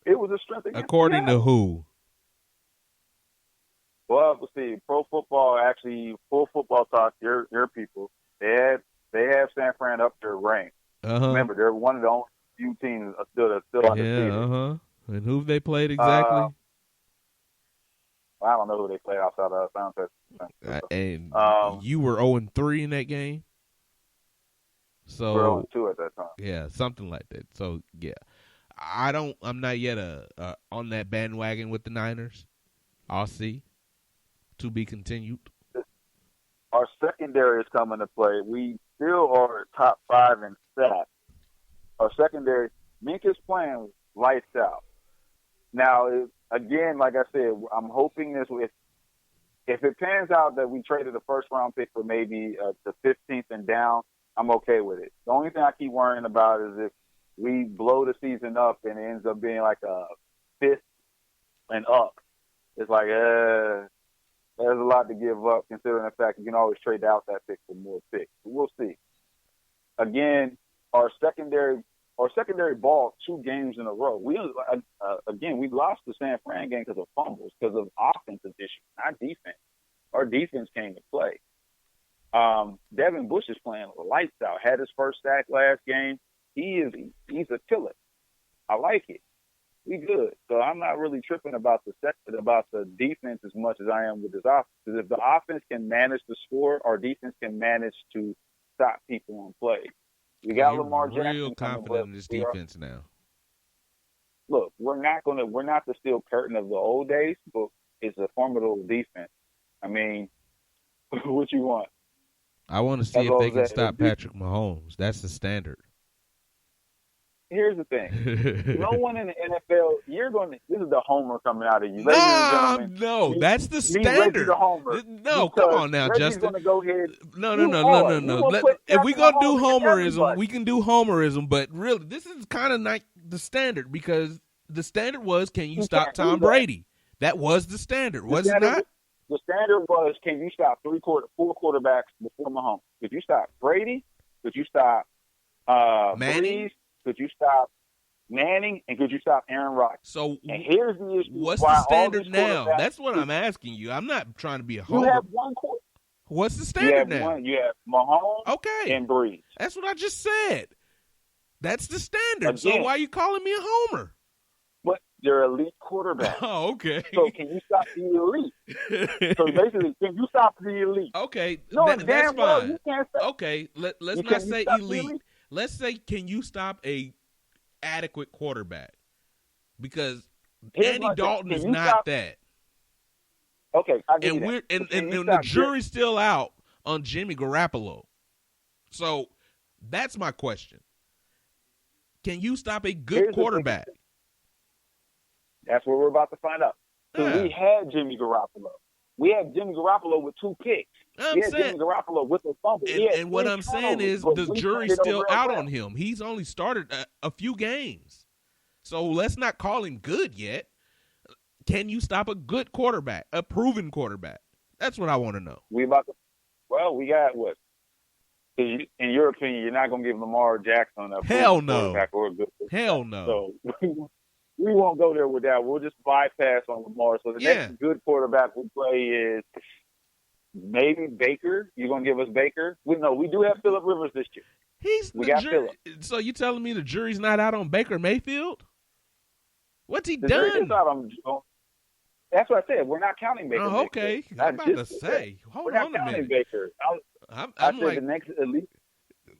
B: It was a strength against
A: According to who?
B: Well, let's see. Pro Football, actually, Full Football Talk, your people, they have San Fran up their rank. Remember, they're one of the only few teams still undefeated.
A: Yeah, And who they played exactly?
B: I don't know who they played outside of San Francisco.
A: And you were 0-3 in that game? So
B: we're 0-2 at that time.
A: Yeah, something like that. So yeah, I'm not yet on that bandwagon with the Niners. I'll see. To be continued.
B: Our secondary is coming to play. We still are top 5 in stats. Our secondary, Minka's playing lights out. Now, again, like I said, I'm hoping this. If it pans out that we traded a first-round pick for maybe the 15th and down, I'm okay with it. The only thing I keep worrying about is if we blow the season up and it ends up being like a 5th and up. It's like, there's a lot to give up considering the fact you can always trade out that pick for more picks. We'll see. Again, our secondary ball 2 games in a row. We lost the San Fran game because of fumbles, because of offensive issues, not defense. Our defense came to play. Devin Bush is playing lights out. Had his first sack last game. He's a killer. I like it. We good. So I'm not really tripping about the defense as much as I am with this offense. Because if the offense can manage to score, our defense can manage to stop people on play. We got Lamar Jackson.
A: Real confident in this defense now.
B: Look, we're not the Steel Curtain of the old days, but it's a formidable defense. I mean, what you want?
A: I want to see if they can stop Patrick Mahomes. That's the standard.
B: Here's the thing. No one in the NFL, this is the homer coming out of you.
A: No, that's the standard. No, come on now,
B: Reggie's
A: Justin.
B: Go ahead.
A: No. If we're going to do homerism, we can do homerism, but really, this is kind of like the standard because the standard was, can you stop Tom Brady? That was the standard, was it not?
B: The standard was, can you stop 4 quarterbacks before Mahomes? Could you stop Brady? Could you stop
A: Manning?
B: Brees? Could you stop Manning? And could you stop Aaron Rodgers?
A: So
B: and here's the issue.
A: What's the standard now? That's what I'm asking you. I'm not trying to be a homer.
B: You have one quarterback.
A: What's the standard now?
B: You have Mahomes and Brees.
A: That's what I just said. That's the standard.
B: Again,
A: so why are you calling me a homer?
B: But they're elite quarterbacks.
A: Oh, okay.
B: So can you stop the elite? So basically, can you stop the elite?
A: Okay,
B: no,
A: that's fine.
B: Well, you can't stop.
A: Okay, let's not say elite. Let's say, can you stop a adequate quarterback? Because Andy Dalton is not that.
B: Okay, I get
A: and
B: that.
A: And the jury's still out on Jimmy Garoppolo. So that's my question. Can you stop a good quarterback?
B: That's what we're about to find out. So we had Jimmy Garoppolo. We had Jimmy Garoppolo with 2 picks. We had Jimmy Garoppolo with a fumble.
A: And what I'm saying is the jury's still out on him. He's only started a few games. So let's not call him good yet. Can you stop a good quarterback, a proven quarterback? That's what I want to know.
B: We got what? In your opinion, you're not going to give Lamar Jackson a
A: Hell no.
B: quarterback or a good quarterback.
A: Hell no.
B: So we won't go there with that. We'll just bypass on Lamar. So the next good quarterback we play is maybe Baker. You gonna give us Baker? We do have Phillip Rivers this year.
A: We got Phillip. So you telling me the jury's not out on Baker Mayfield? What's he done?
B: That's what I said. We're not counting Baker.
A: Oh, okay. I'm about to say. Hold on a minute.
B: Baker.
A: I'm like,
B: the next elite.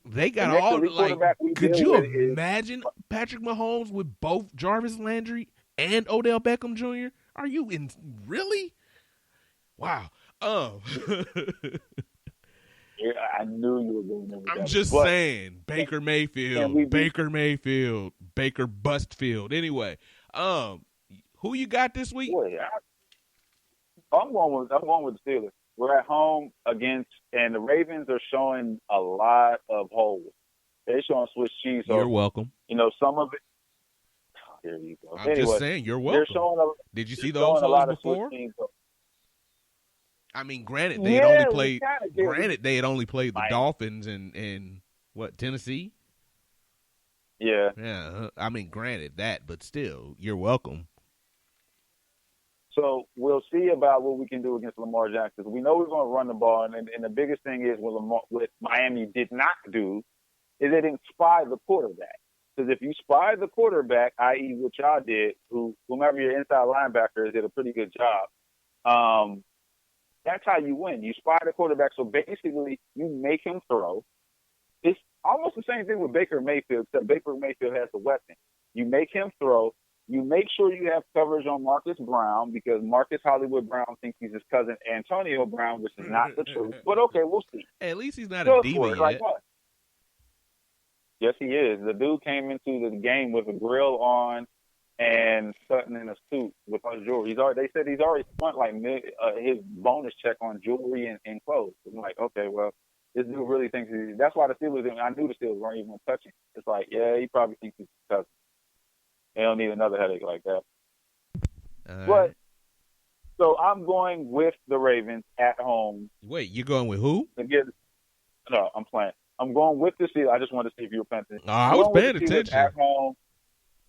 A: They got all like. Could you imagine Patrick Mahomes with both Jarvis Landry and Odell Beckham Jr.? Are you in really? Wow.
B: Yeah, I knew you were going there with that.
A: I'm just saying, Baker Mayfield, Baker Bustfield. Anyway, who you got this week?
B: Boy, I'm going with the Steelers. We're at home and the Ravens are showing a lot of holes. They're showing Swiss cheese. So,
A: you're welcome.
B: Some of it. Oh, here you go.
A: I'm just saying, you're welcome. Did you see those holes before? I mean, granted, they had only played the Dolphins and what, Tennessee?
B: Yeah.
A: Yeah. I mean, granted that, but still, you're welcome.
B: So we'll see about what we can do against Lamar Jackson. We know we're going to run the ball, and the biggest thing is what Miami did not do is they didn't spy the quarterback. Because if you spy the quarterback, i.e. what y'all did, whomever your inside linebacker did a pretty good job, that's how you win. You spy the quarterback, so basically you make him throw. It's almost the same thing with Baker Mayfield, except Baker Mayfield has a weapon. You make him throw. You make sure you have coverage on Marcus Brown because Marcus Hollywood Brown thinks he's his cousin Antonio Brown, which is not the truth. But okay, we'll see.
A: At least he's not a diva yet.
B: Like what? Yes, he is. The dude came into the game with a grill on and Sutton in a suit with his jewelry. They said he's already spent his bonus check on jewelry and clothes. I'm like, okay, well, this dude really thinks that's why the Steelers. I knew the Steelers weren't even touching. It's like, yeah, he probably thinks he's his cousin. They don't need another headache like that. So I'm going with the Ravens at home.
A: Wait, you're going with who?
B: No, I'm playing. I'm going with the Steelers. I just wanted to see if you were paying attention.
A: I was paying attention.
B: At home.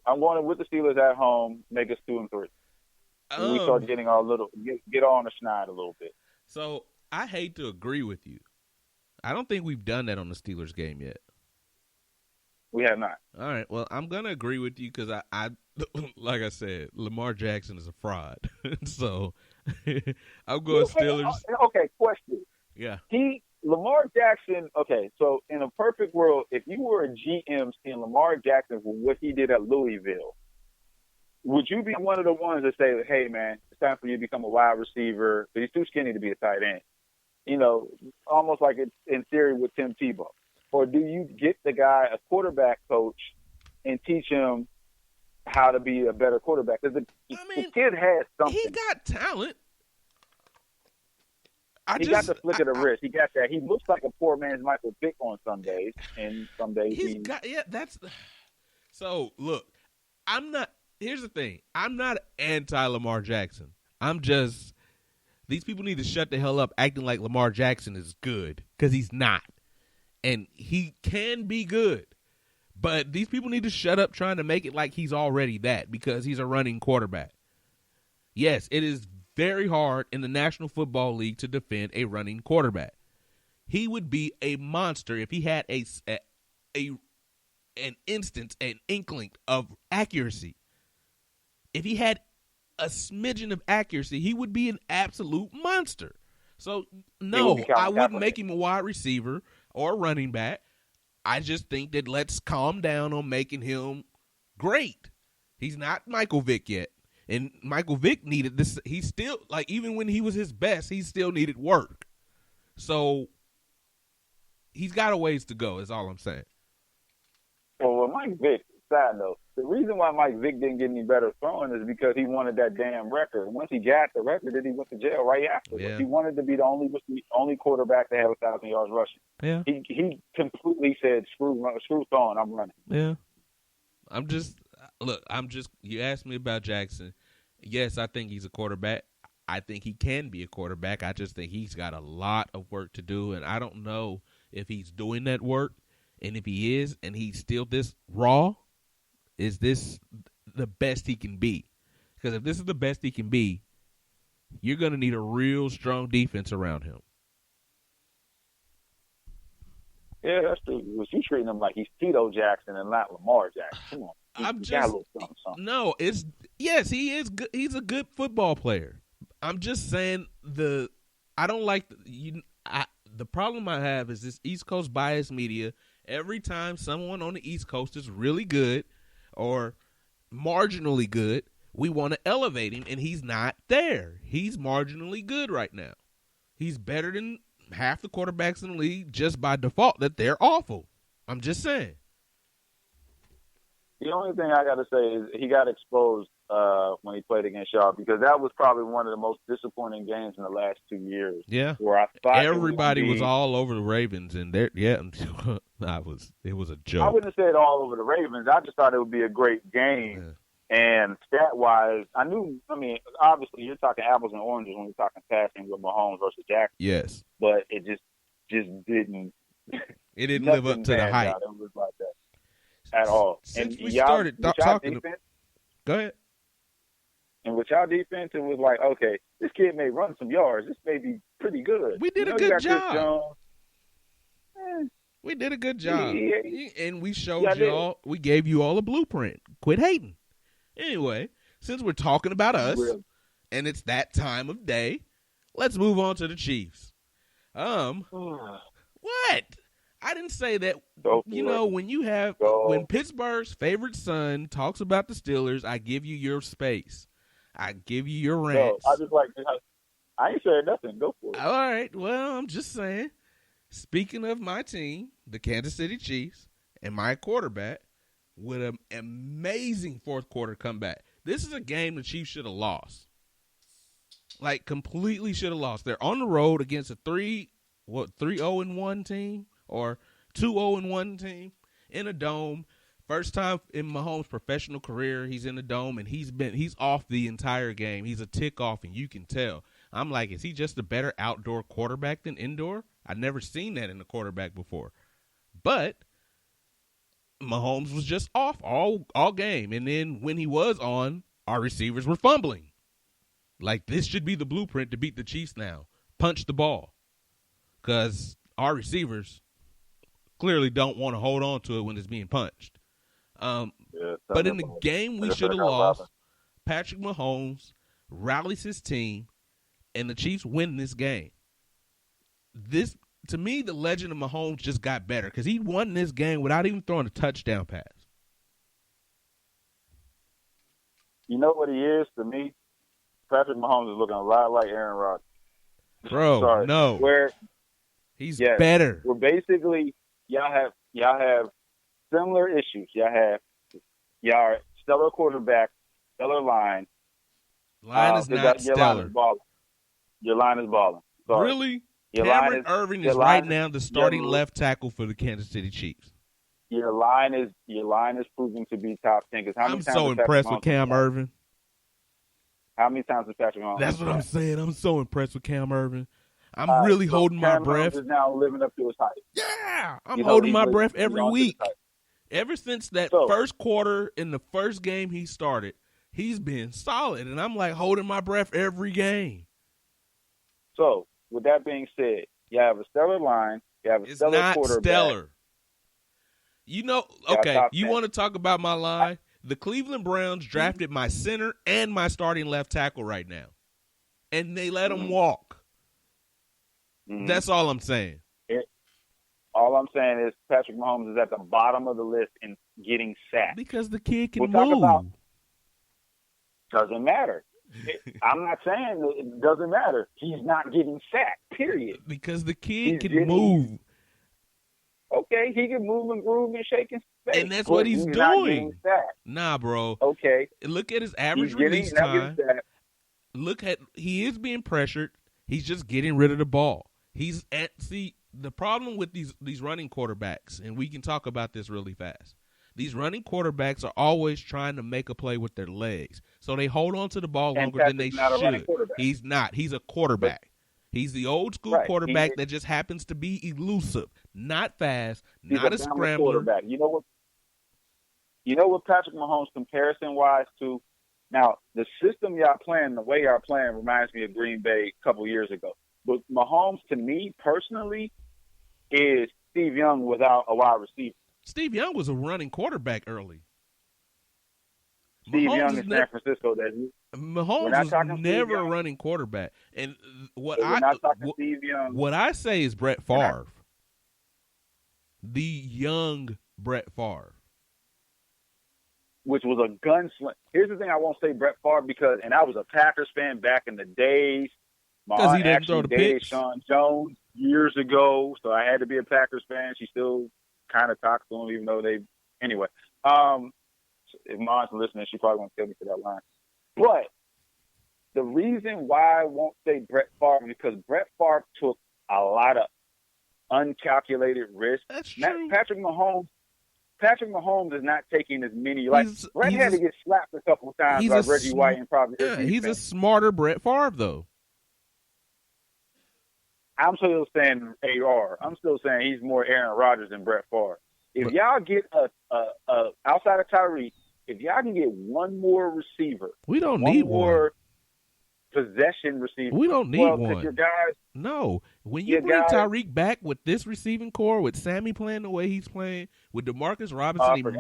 B: I'm going with the Steelers at home. Make us 2-3. And we start getting get on the schneid a little bit.
A: So I hate to agree with you. I don't think we've done that on the Steelers game yet.
B: We have not.
A: All right. Well, I'm gonna agree with you because I like I said, Lamar Jackson is a fraud. So I'm going Steelers.
B: Okay, question.
A: Yeah.
B: Lamar Jackson. Okay, so in a perfect world, if you were a GM seeing Lamar Jackson for what he did at Louisville, would you be one of the ones that say, "Hey, man, it's time for you to become a wide receiver"? But he's too skinny to be a tight end. Almost like it's in theory with Tim Tebow. Or do you get the guy a quarterback coach and teach him how to be a better quarterback? Because the kid has something.
A: He got talent.
B: He got the flick of the wrist. He got that. He looks like a poor man's Michael Vick on some days, and some days
A: So look, I'm not. Here's the thing. I'm not anti Lamar Jackson. I'm just. These people need to shut the hell up acting like Lamar Jackson is good because he's not. And he can be good. But these people need to shut up trying to make it like he's already that because he's a running quarterback. Yes, it is very hard in the National Football League to defend a running quarterback. He would be a monster if he had an inkling of accuracy. If he had a smidgen of accuracy, he would be an absolute monster. So, no, I wouldn't make him a wide receiver or running back. I just think that let's calm down on making him great. He's not Michael Vick yet. And Michael Vick needed this. He still, even when he was his best, he still needed work. So, he's got a ways to go, is all I'm saying.
B: Well, with Mike Vick, side note, the reason why Mike Vick didn't get any better throwing is because he wanted that damn record. Once he got the record, then he went to jail right after.
A: Yeah.
B: He wanted to be the only quarterback to have 1,000 yards rushing.
A: Yeah.
B: He completely said, screw throwing, I'm running.
A: Yeah. You asked me about Jackson. Yes, I think he's a quarterback. I think he can be a quarterback. I just think he's got a lot of work to do, and I don't know if he's doing that work. And if he is, and he's still this raw, is this the best he can be. Because if this is the best he can be, you're going to need a real strong defense around him.
B: Yeah, that's true. You treating him like he's Tito Jackson and not Lamar Jackson. Come on.
A: I'm
B: He got a
A: just
B: little something.
A: no. It's yes, he is good. He's a good football player. I'm just saying I don't like the problem I have is this East Coast bias media. Every time someone on the East Coast is really good or marginally good, we want to elevate him, and he's not there. He's marginally good right now. He's better than half the quarterbacks in the league just by default that they're awful. I'm just saying.
B: The only thing I got to say is he got exposed when he played against y'all because that was probably one of the most disappointing games in the last 2 years.
A: Yeah,
B: where I thought
A: everybody was all over the Ravens, and it was a joke.
B: I wouldn't say it all over the Ravens. I just thought it would be a great game.
A: Yeah.
B: And stat-wise, obviously you're talking apples and oranges when you're talking passing with Mahomes versus Jackson.
A: Yes.
B: But it just didn't.
A: It didn't live up to the hype.
B: It was like that at all.
A: Since
B: and
A: we started talking.
B: Defense,
A: go ahead.
B: And with y'all defense, it was like, okay, this kid may run some yards. This may be pretty good.
A: We did a good job.
B: Eh.
A: We did a good job. And we showed y'all, we gave you all a blueprint. Quit hating. Anyway, since we're talking about us, and it's that time of day, let's move on to the Chiefs. What? I didn't say that. When Pittsburgh's favorite son talks about the Steelers, I give you your space. I give you your rants.
B: I ain't saying nothing. Go for it.
A: All right. Well, I'm just saying. Speaking of my team, the Kansas City Chiefs, and my quarterback, with an amazing fourth quarter comeback. This is a game the Chiefs should have lost. Like, completely should have lost. They're on the road against a 3-0-1 team or 2-0-1 team in a dome. First time in Mahomes' professional career, he's in the dome, and he's off the entire game. He's a tick off, and you can tell. I'm like, is he just a better outdoor quarterback than indoor? I've never seen that in a quarterback before. But Mahomes was just off all game. And then when he was on, our receivers were fumbling. Like, this should be the blueprint to beat the Chiefs now. Punch the ball. Because our receivers clearly don't want to hold on to it when it's being punched. But in the game we should have lost, Patrick Mahomes rallies his team, and the Chiefs win this game. To me, the legend of Mahomes just got better because he won this game without even throwing a touchdown pass.
B: You know what he is to me? Patrick Mahomes is looking a lot like Aaron Rodgers.
A: Bro, no. He's better.
B: We're basically, y'all have similar issues. Y'all are stellar quarterback, stellar line.
A: Line is not stellar.
B: Your line is balling. Sorry.
A: Really? Cameron Irving is right now the starting left tackle for the Kansas City Chiefs.
B: Your line is proving to be top 10.
A: I'm so impressed with Cam Irving.
B: How many times has Patrick Mahomes?
A: That's what I'm saying. I'm so impressed with Cam Irving. I'm really holding my breath.
B: Cam is now living up to his hype.
A: Yeah, I'm holding my breath every week. Ever since that first quarter in the first game he started, he's been solid, and I'm like holding my breath every game.
B: So, with that being said, you have a stellar line. You have a stellar quarterback. It's not stellar.
A: You know, okay, you want to talk about my line? The Cleveland Browns drafted my center and my starting left tackle right now, and they let him walk. That's all I'm saying.
B: All I'm saying is Patrick Mahomes is at the bottom of the list in getting sacked.
A: Because the kid can move.
B: Doesn't matter. I'm not saying that it doesn't matter. He's not getting sacked, period.
A: Because the kid can move.
B: Okay, he can move and groove and shake his face.
A: And that's what he's doing. Nah, bro.
B: Okay.
A: Look at his average release time. He is being pressured. He's just getting rid of the ball. The problem with these running quarterbacks, and we can talk about this really fast. These running quarterbacks are always trying to make a play with their legs. So they hold on to the ball longer than they should. He's not. He's a quarterback. He's the old school quarterback that just happens to be elusive, not fast, not a scrambler.
B: You know what? You know what Patrick Mahomes comparison-wise to? Now, the system y'all playing, the way y'all playing reminds me of Green Bay a couple years ago. But Mahomes, to me, personally, is Steve Young without a wide receiver.
A: Steve Young was a running quarterback early.
B: Steve Young in San Francisco.
A: Mahomes was never a running quarterback. And what I say is Brett Favre. The young Brett Favre.
B: Which was a gunslinger. Here's the thing I won't say Brett Favre because, and I was a Packers fan back in the days. My aunt actually dated Sean Jones years ago, so I had to be a Packers fan. She still kind of talks to him, even though they. Anyway, if my aunt's listening, she probably won't kill me for that line. But the reason why I won't say Brett Favre is because Brett Favre took a lot of uncalculated risks.
A: That's true.
B: Patrick Mahomes is not taking as many. Like Brett had to get slapped a couple of times by Reggie White and probably.
A: Yeah, he's a smarter Brett Favre though.
B: I'm still saying AR. I'm still saying he's more Aaron Rodgers than Brett Favre. If y'all get a outside of Tyreek, if y'all can get one more receiver,
A: we don't need
B: more possession receiver.
A: We don't need one.
B: Your guys,
A: no, when you bring Tyreek back with this receiving core, with Sammy playing the way he's playing, with DeMarcus Robinson,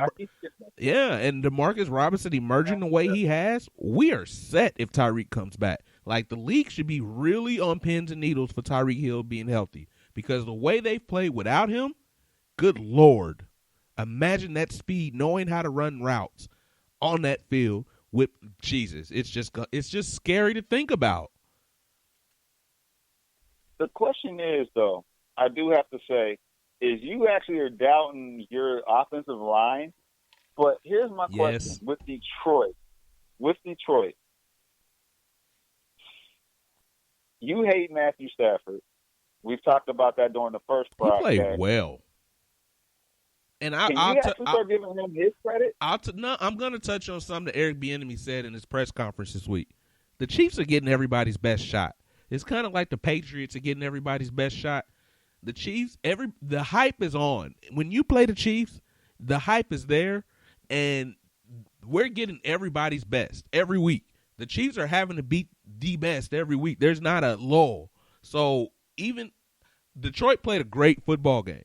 A: and DeMarcus Robinson emerging the way he has, we are set if Tyreek comes back. Like, the league should be really on pins and needles for Tyreek Hill being healthy because the way they've played without him, good Lord, imagine that speed, knowing how to run routes on that field with Jesus. It's just scary to think about.
B: The question is, though, I do have to say, is you actually are doubting your offensive line. But here's my question with Detroit. You hate Matthew Stafford. We've talked about that during the first podcast.
A: He played well. And
B: I'll start giving him his credit?
A: I'm going to touch on something that Eric Bieniemy said in his press conference this week. The Chiefs are getting everybody's best shot. It's kind of like the Patriots are getting everybody's best shot. The Chiefs, the hype is on. When you play the Chiefs, the hype is there, and we're getting everybody's best every week. The Chiefs are having to beat the best every week. There's not a lull. So even Detroit played a great football game.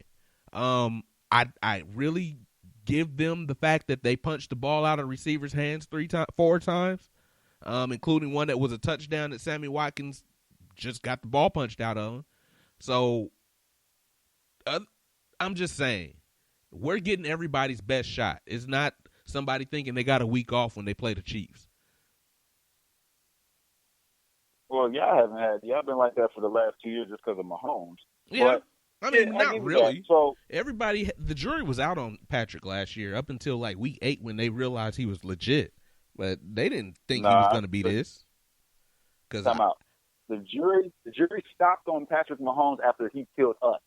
A: I really give them the fact that they punched the ball out of receivers' hands 4 times, including one that was a touchdown that Sammy Watkins just got the ball punched out of him. So I'm just saying, we're getting everybody's best shot. It's not somebody thinking they got a week off when they play the Chiefs.
B: Well, y'all been like that for the last 2 years just because of Mahomes.
A: Yeah. But, not really.
B: That. So
A: the jury was out on Patrick last year up until like week 8 when they realized he was legit. But they didn't think he was going to be this.
B: Time out. The jury stopped on Patrick Mahomes after he killed us.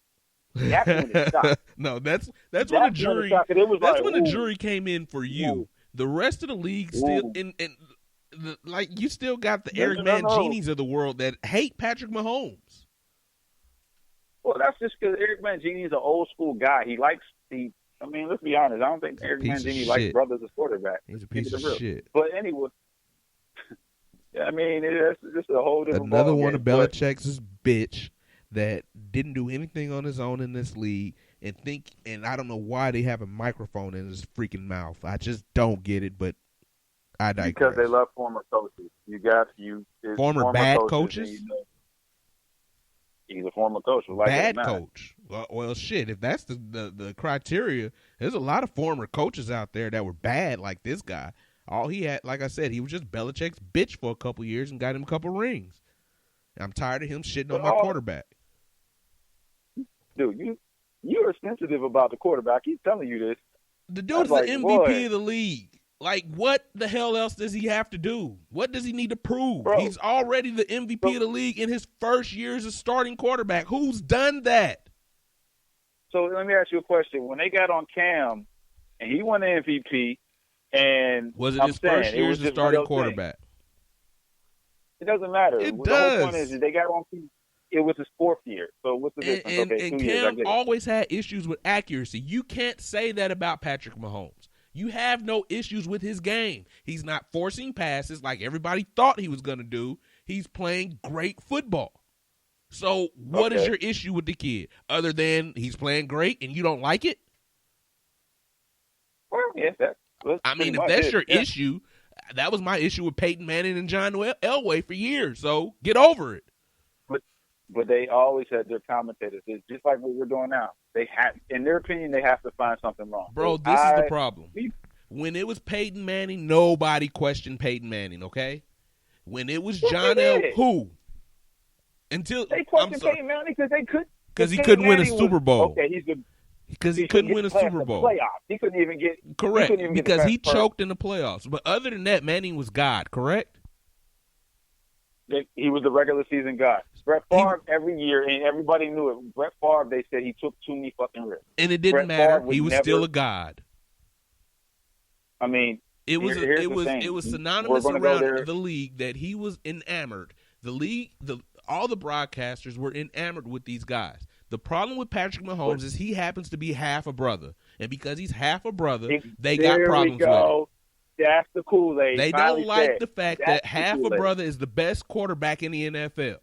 B: That's when it stopped.
A: No, that's when the jury. That's when the jury came in for you. Ooh. The rest of the league still you still got the Eric Manginis of the world that hate Patrick Mahomes.
B: Well, that's just because Eric Mangini is an old school guy. Let's be honest. I don't think Eric Mangini likes brothers as quarterback.
A: He's a piece of shit.
B: But anyway, it's just a whole different
A: another one of Belichick's bitch that didn't do anything on his own in this league and I don't know why they have a microphone in his freaking mouth. I just don't get it, but I digress.
B: Because they love former coaches. Former
A: bad coaches?
B: He's a former coach.
A: Bad coach. Well, shit, if that's the criteria, there's a lot of former coaches out there that were bad like this guy. All he had, like I said, he was just Belichick's bitch for a couple years and got him a couple rings. I'm tired of him shitting on my quarterback.
B: Dude, you are sensitive about the quarterback. He's telling you this.
A: The dude's the MVP of the league. Like, what the hell else does he have to do? What does he need to prove? Bro, he's already the MVP of the league in his first year as a starting quarterback. Who's done that?
B: So let me ask you a question. When they got on Cam and he won the MVP, and
A: was it his first year as a starting quarterback?
B: It doesn't matter.
A: It
B: does.
A: The
B: whole point is they got on. It was his 4th year. So what's the difference?
A: And Cam always had issues with accuracy. You can't say that about Patrick Mahomes. You have no issues with his game. He's not forcing passes like everybody thought he was going to do. He's playing great football. So what is your issue with the kid other than he's playing great and you don't like it?
B: Well, yes,
A: if that's your issue, that was my issue with Peyton Manning and John Elway for years. So get over it.
B: But they always had their commentators. It's just like what we're doing now. They have, in their opinion, they have to find something wrong.
A: Bro, this is the problem. When it was Peyton Manning, nobody questioned Peyton Manning, okay? When it was John who? Until
B: they questioned Peyton Manning
A: because he couldn't win a Super Bowl.
B: Okay,
A: because he couldn't win a Super Bowl.
B: Playoffs. He couldn't even get
A: correct because he choked in the playoffs. But other than that, Manning was God. Correct.
B: He was the regular season guy. Brett Favre every year, and everybody knew it. Brett Favre, they said he took too many fucking risks,
A: and it didn't matter. He was still a god.
B: I mean,
A: it was synonymous around the league that he was enamored. The league, all the broadcasters were enamored with these guys. The problem with Patrick Mahomes is he happens to be half a brother, and because he's half a brother, they got problems with him.
B: That's the Kool-Aid.
A: They don't like the fact that half a brother is the best quarterback in the NFL.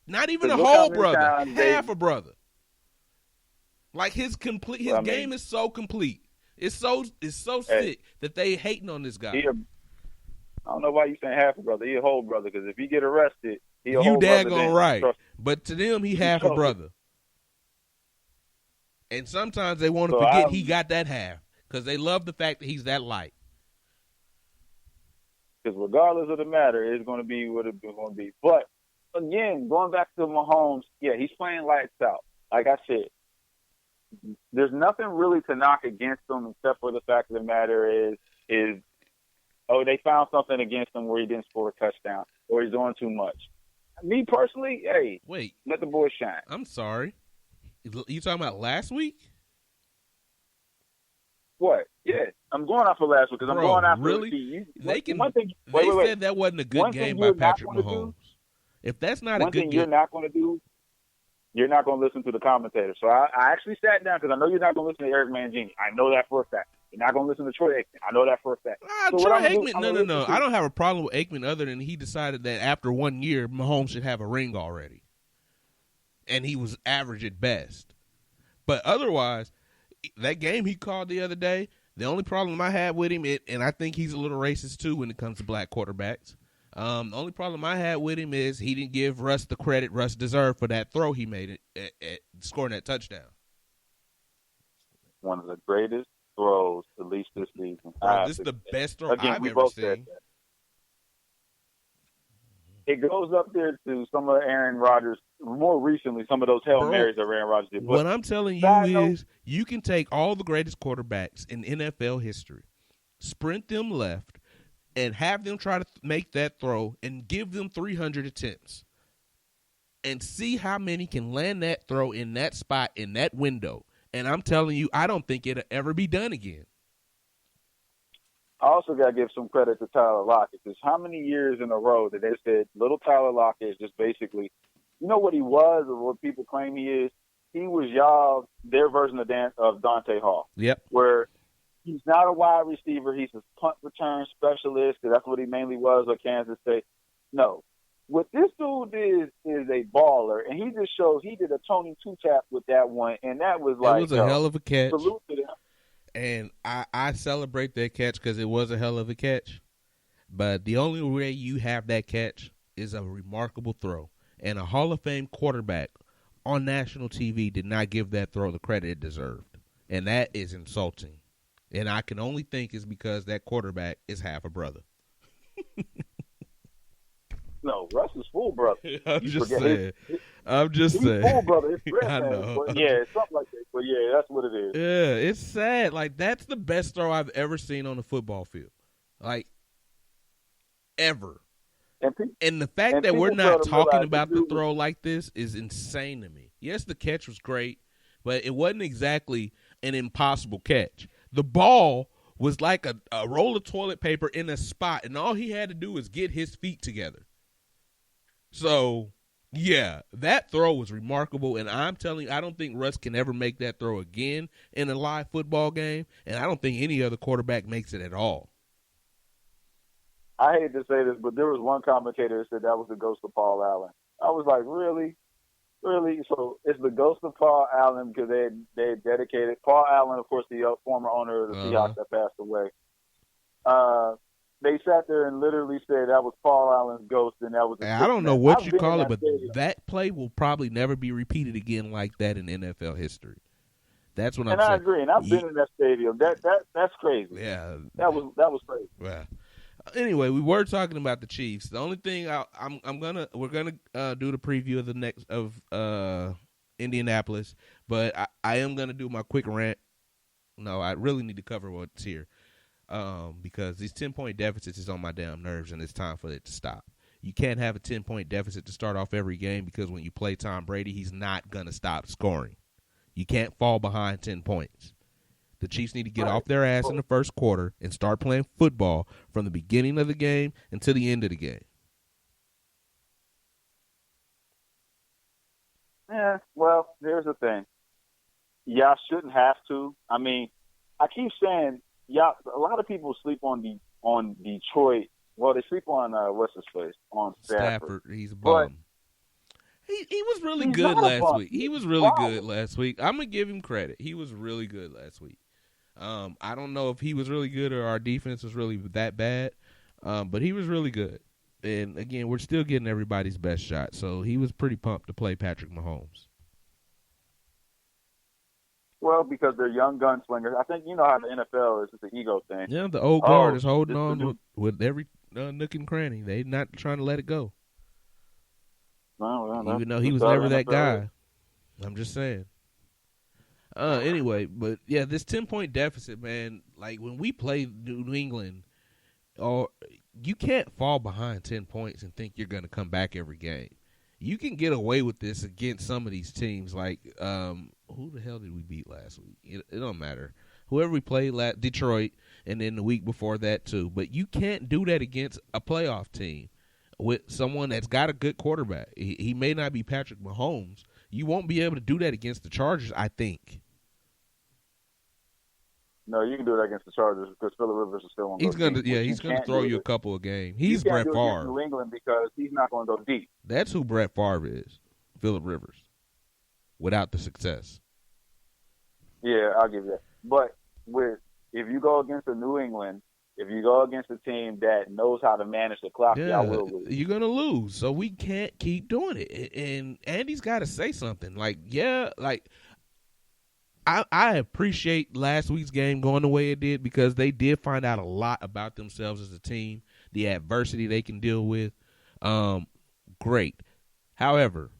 A: Not even a whole brother, half a brother. Like his game is so complete. It's so sick that they hating on this guy.
B: I don't know why you saying half a brother. He a whole brother because if he get arrested, he a whole brother. You daggone
A: right. But to them, he half a brother. And sometimes they want to forget he got that half because they love the fact that he's that light.
B: Because regardless of the matter, it's going to be what it's going to be. But again, going back to Mahomes, he's playing lights out. Like I said, there's nothing really to knock against him except for the fact of the matter is they found something against him where he didn't score a touchdown or he's doing too much. Me personally, let the boy shine.
A: I'm sorry. You talking about last week?
B: What? Yeah, I'm going off of last week because I'm going off.
A: Really? They said that wasn't a good game by Patrick Mahomes. If that's not a good game,
B: you're not going to do. You're not going to listen to the commentator. So I actually sat down because I know you're not going to listen to Eric Mangini. I know that for a fact. You're not going to listen to Troy Aikman. I know that for a fact.
A: Troy Aikman, no. I don't have a problem with Aikman other than he decided that after 1 year, Mahomes should have a ring already. And he was average at best. But otherwise, that game he called the other day, the only problem I had with him, and I think he's a little racist too when it comes to black quarterbacks. The only problem I had with him is he didn't give Russ the credit Russ deserved for that throw he made at scoring that touchdown.
B: One of the greatest throws, at least this season.
A: This is the best throw I've ever seen.
B: It goes up there to some of Aaron Rodgers, more recently, some of those Hail Marys that Aaron Rodgers did. But
A: what I'm telling you is you can take all the greatest quarterbacks in NFL history, sprint them left, and have them try to make that throw and give them 300 attempts and see how many can land that throw in that spot, in that window. And I'm telling you, I don't think it'll ever be done again.
B: I also got to give some credit to Tyler Lockett because how many years in a row that they said little Tyler Lockett is just basically, you know what he was or what people claim he is? He was their version of Dante Hall.
A: Yep.
B: Where he's not a wide receiver. He's a punt return specialist because that's what he mainly was at Kansas State. No. What this dude is a baller, and he just shows he did a Tony two-tap with that one, and that was like –
A: it was a hell of a catch.
B: Salute to them.
A: And I celebrate that catch because it was a hell of a catch. But the only way you have that catch is a remarkable throw. And a Hall of Fame quarterback on national TV did not give that throw the credit it deserved. And that is insulting. And I can only think it's because that quarterback is half a brother.
B: No, Russ is full brother.
A: I'm just saying. He's
B: full brother.
A: I know.
B: But yeah, something like that. But yeah, that's what it is.
A: Yeah, it's sad. Like, that's the best throw I've ever seen on the football field. Like, ever. And the fact that we're not talking about the throw like this is insane to me. Yes, the catch was great, but it wasn't exactly an impossible catch. The ball was like a roll of toilet paper in a spot, and all he had to do was get his feet together. So Yeah, that throw was remarkable, and I'm telling you, I don't think Russ can ever make that throw again in a live football game, and I don't think any other quarterback makes it at all.
B: I hate to say this, but there was one commentator that said that was the ghost of Paul Allen. I was like, really? Really? So it's the ghost of Paul Allen because they dedicated Paul Allen, of course, the former owner of the Seahawks that passed away. They sat there and literally said that was Paul Allen's ghost, and that was.
A: I don't know what you call it, but that play will probably never be repeated again like that in NFL history. That's what I'm saying.
B: And I agree. And I've been in that stadium. That's crazy.
A: Yeah,
B: that was crazy.
A: Yeah. Anyway, we were talking about the Chiefs. The only thing we're gonna do the preview of the next of Indianapolis, but I am gonna do my quick rant. No, I really need to cover what's here because these 10-point deficits is on my damn nerves, and it's time for it to stop. You can't have a 10-point deficit to start off every game because when you play Tom Brady, he's not gonna stop scoring. You can't fall behind 10 points. The Chiefs need to get off their ass in the first quarter and start playing football from the beginning of the game until the end of the game.
B: Yeah, well, here's the thing. Y'all shouldn't have to. I mean, I keep saying y'all. A lot of people sleep on Detroit. Well, they sleep on what's his face on Stafford.
A: He's a bum. He was really good last week. He was really good last week. I'm gonna give him credit. He was really good last week. I don't know if he was really good or our defense was really that bad, but he was really good. And, again, we're still getting everybody's best shot. So he was pretty pumped to play Patrick Mahomes.
B: Well, because they're young gunslingers. I think you know how the NFL is. It's an ego thing.
A: Yeah, the old guard is holding on with every nook and cranny. They're not trying to let it go.
B: Well,
A: even though he was never that guy. I'm just saying. Anyway, but yeah, this 10-point deficit, man. Like when we play New England, you can't fall behind 10 points and think you're going to come back every game. You can get away with this against some of these teams. Like who the hell did we beat last week? It don't matter. Whoever we played, Detroit, and then the week before that too. But you can't do that against a playoff team with someone that's got a good quarterback. He may not be Patrick Mahomes. You won't be able to do that against the Chargers, I think.
B: No, you can do that against the Chargers because Phillip Rivers is still on.
A: He's gonna throw you a couple of games. He's Brett Favre.
B: New England because he's not going to go deep.
A: That's who Brett Favre is, Phillip Rivers, without the success.
B: Yeah, I'll give you that. But if you go against a New England, if you go against a team that knows how to manage the clock, y'all will lose.
A: You're gonna lose. So we can't keep doing it. And Andy's got to say something. I appreciate last week's game going the way it did because they did find out a lot about themselves as a team, the adversity they can deal with. Great. However,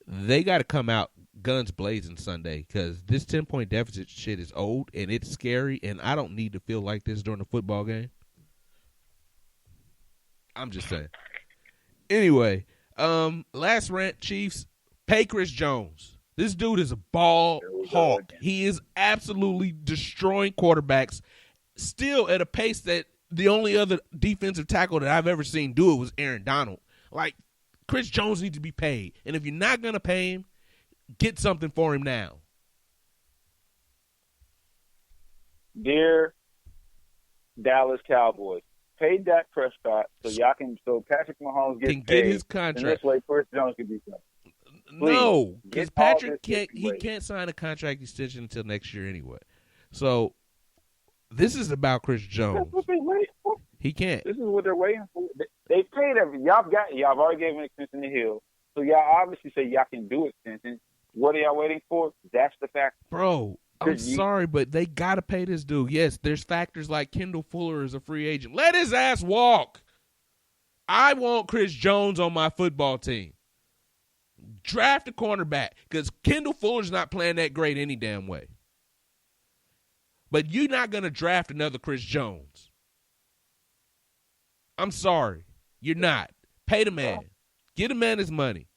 A: they got to come out guns blazing Sunday because this 10-point deficit shit is old and it's scary, and I don't need to feel like this during a football game. I'm just saying. Anyway, last rant, Chiefs, pay Chris Jones. This dude is a ball hawk. He is absolutely destroying quarterbacks, still at a pace that the only other defensive tackle that I've ever seen do it was Aaron Donald. Like, Chris Jones needs to be paid. And if you're not going to pay him, get something for him now.
B: Dear Dallas Cowboys, pay Dak Prescott so Patrick Mahomes
A: can get his contract.
B: And this way Chris Jones can be something.
A: No, because Patrick can't sign a contract extension until next year anyway. So this is about Chris Jones.
B: That's what they wait for.
A: He can't.
B: This is what they're waiting for. They paid every. Y'all already gave an extension to Hill, so y'all obviously say y'all can do extension. What are y'all waiting for? That's the fact,
A: bro. I'm sorry, but they gotta pay this dude. Yes, there's factors like Kendall Fuller is a free agent. Let his ass walk. I want Chris Jones on my football team. Draft a cornerback because Kendall Fuller's not playing that great any damn way. But you're not going to draft another Chris Jones. I'm sorry. You're not. Pay the man. Get a man his money.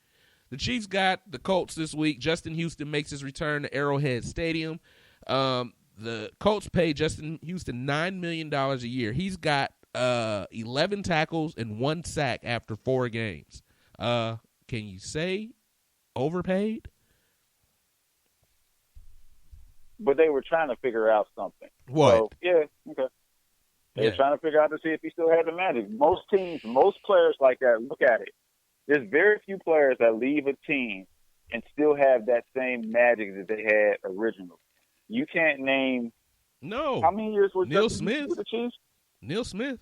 A: The Chiefs got the Colts this week. Justin Houston makes his return to Arrowhead Stadium. The Colts pay Justin Houston $9 million a year. He's got 11 tackles and 1 sack after 4 games. can you say overpaid?
B: But they were trying to figure out something.
A: What?
B: So, yeah, okay. They were trying to figure out to see if he still had the magic. Most teams, most players like that, look at it. There's very few players that leave a team and still have that same magic that they had originally. You can't name how many years was
A: Neil
B: Justin
A: Smith
B: with the Chiefs?
A: Neil Smith.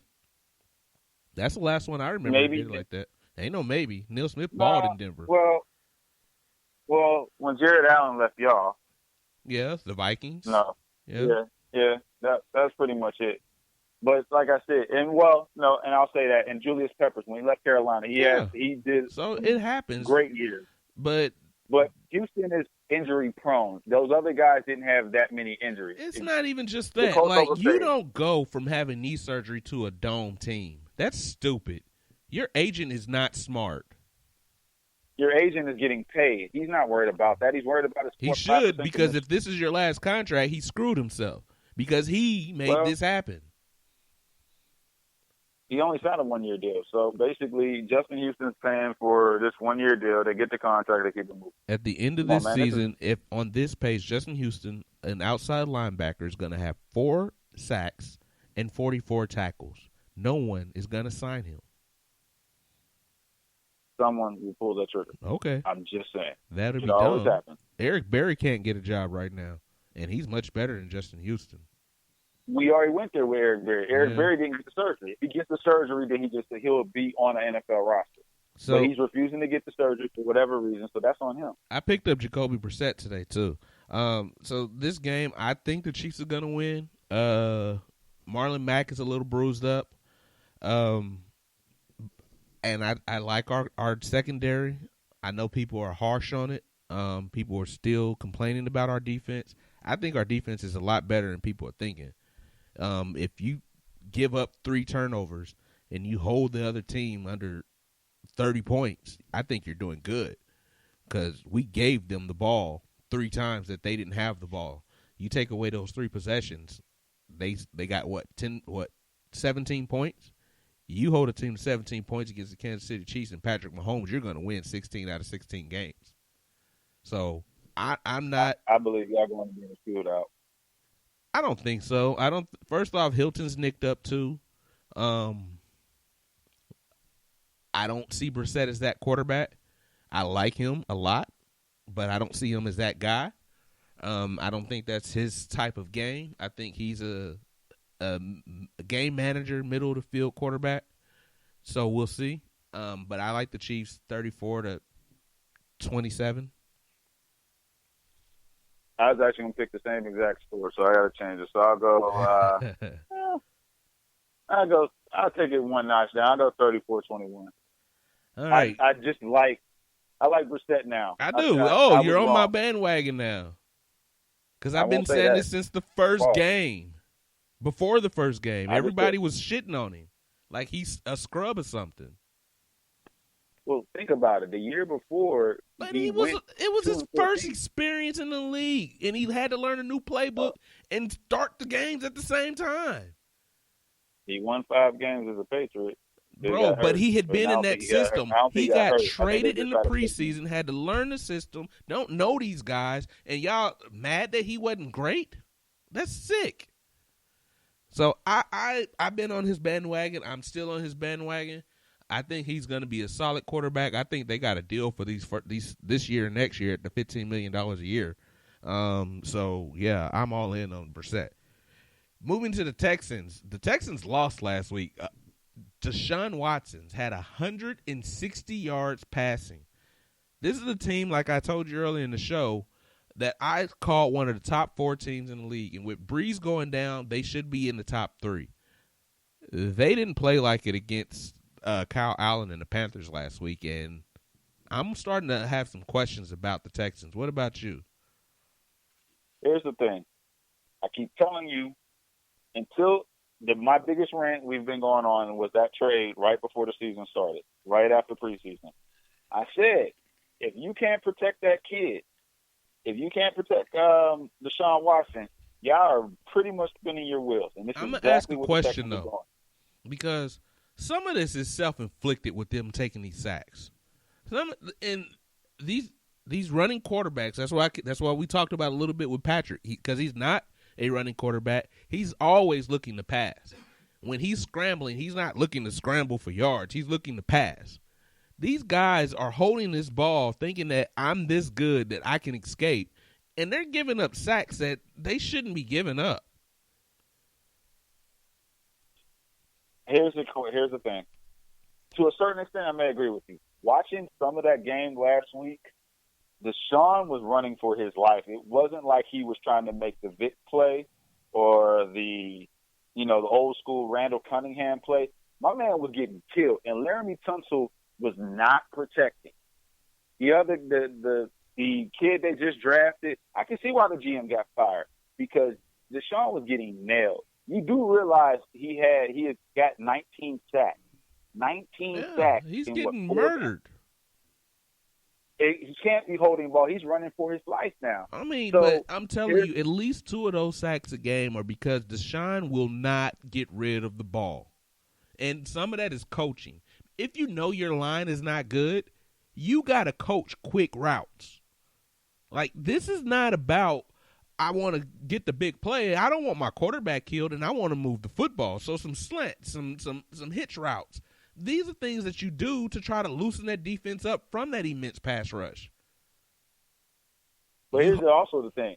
A: That's the last one I remember.
B: Maybe
A: Did it like that. Ain't no maybe. Neil Smith balled in Denver.
B: Well, when Jared Allen left y'all.
A: Yeah, the Vikings.
B: No.
A: Yeah.
B: That's pretty much it. But like I said, and I'll say that. And Julius Peppers, when he left Carolina, he did.
A: So it happens.
B: Great years.
A: But
B: Houston is injury prone. Those other guys didn't have that many injuries.
A: It's not even just that. Like, you don't go from having knee surgery to a dome team. That's stupid. Your agent is not smart.
B: Your agent is getting paid. He's not worried about that. He's worried about his.
A: He should, because if this is your last contract, he screwed himself because he made this happen.
B: He only signed a 1-year deal. So basically, Justin Houston's paying for this 1-year deal. They get the contract. They keep it moving.
A: At the end of this season, if on this page, Justin Houston, an outside linebacker, is going to have 4 sacks and 44 tackles. No one is going to sign him.
B: Someone will pull that trigger.
A: Okay.
B: I'm just saying.
A: That'll be
B: always
A: done.
B: happen.
A: Eric Berry can't get a job right now, and he's much better than Justin Houston.
B: We already went there with Eric Berry. Eric Berry didn't get the surgery. If he gets the surgery, then he'll be on an NFL roster. So but he's refusing to get the surgery for whatever reason, so that's on him.
A: I picked up Jacoby Brissett today, too. So this game, I think the Chiefs are going to win. Marlon Mack is a little bruised up. And I like our secondary. I know people are harsh on it. People are still complaining about our defense. I think our defense is a lot better than people are thinking. If you give up 3 turnovers and you hold the other team under 30 points, I think you're doing good because we gave them the ball 3 times that they didn't have the ball. You take away those 3 possessions, they got 17 points? You hold a team to 17 points against the Kansas City Chiefs and Patrick Mahomes, you're going to win 16 out of 16 games. So I'm not.
B: I believe y'all going to be in a shootout.
A: I don't think so. First off, Hilton's nicked up too. I don't see Brissett as that quarterback. I like him a lot, but I don't see him as that guy. I don't think that's his type of game. I think he's a game manager, middle of the field quarterback. So we'll see. But I like the Chiefs 34-27.
B: I was actually going to pick the same exact score, so I got to change it. So I'll go, I'll take it one notch down. I'll go 34-21.
A: All right.
B: I like Brissett now.
A: I do. You're on my bandwagon now. Because I've been saying this since the first game. Before the first game. Everybody was shitting on him. Like he's a scrub or something.
B: Well, think about it. The year before,
A: but it was his first experience in the league, and he had to learn a new playbook and start the games at the same time.
B: He won 5 games as a Patriot.
A: Bro, but he had been in that system. He got traded in the preseason, had to learn the system, don't know these guys, and y'all mad that he wasn't great? That's sick. So I've been on his bandwagon. I'm still on his bandwagon. I think he's going to be a solid quarterback. I think they got a deal for this year and next year at the $15 million a year. So, yeah, I'm all in on Brissett. Moving to the Texans. The Texans lost last week. Deshaun Watson had 160 yards passing. This is a team, like I told you earlier in the show, that I called one of the top 4 teams in the league. And with Breeze going down, they should be in the top 3. They didn't play like it against Kyle Allen and the Panthers last week, and I'm starting to have some questions about the Texans. What about you?
B: Here's the thing. I keep telling you, until my biggest rant we've been going on was that trade right before the season started, right after preseason. I said, if you can't protect that kid, if you can't protect Deshaun Watson, y'all are pretty much spinning your wheels. And this
A: I'm
B: going
A: to ask a question, though, because some of this is self-inflicted with them taking these sacks. And these running quarterbacks. That's why we talked about a little bit with Patrick, because he's not a running quarterback. He's always looking to pass. When he's scrambling, he's not looking to scramble for yards. He's looking to pass. These guys are holding this ball thinking that I'm this good that I can escape, and they're giving up sacks that they shouldn't be giving up.
B: Here's the thing. To a certain extent, I may agree with you. Watching some of that game last week, Deshaun was running for his life. It wasn't like he was trying to make the Vic play or the old school Randall Cunningham play. My man was getting killed, and Laramie Tunsil was not protecting. The kid they just drafted, I can see why the GM got fired, because Deshaun was getting nailed. You do realize he had got 19 sacks. 19 sacks.
A: He's getting murdered.
B: He can't be holding the ball. He's running for his life now.
A: I mean, but I'm telling you, at least 2 of those sacks a game are because Deshaun will not get rid of the ball. And some of that is coaching. If you know your line is not good, you got to coach quick routes. Like, this is not about, I want to get the big play. I don't want my quarterback killed, and I want to move the football. So some slants, some hitch routes. These are things that you do to try to loosen that defense up from that immense pass rush.
B: But here's also the thing.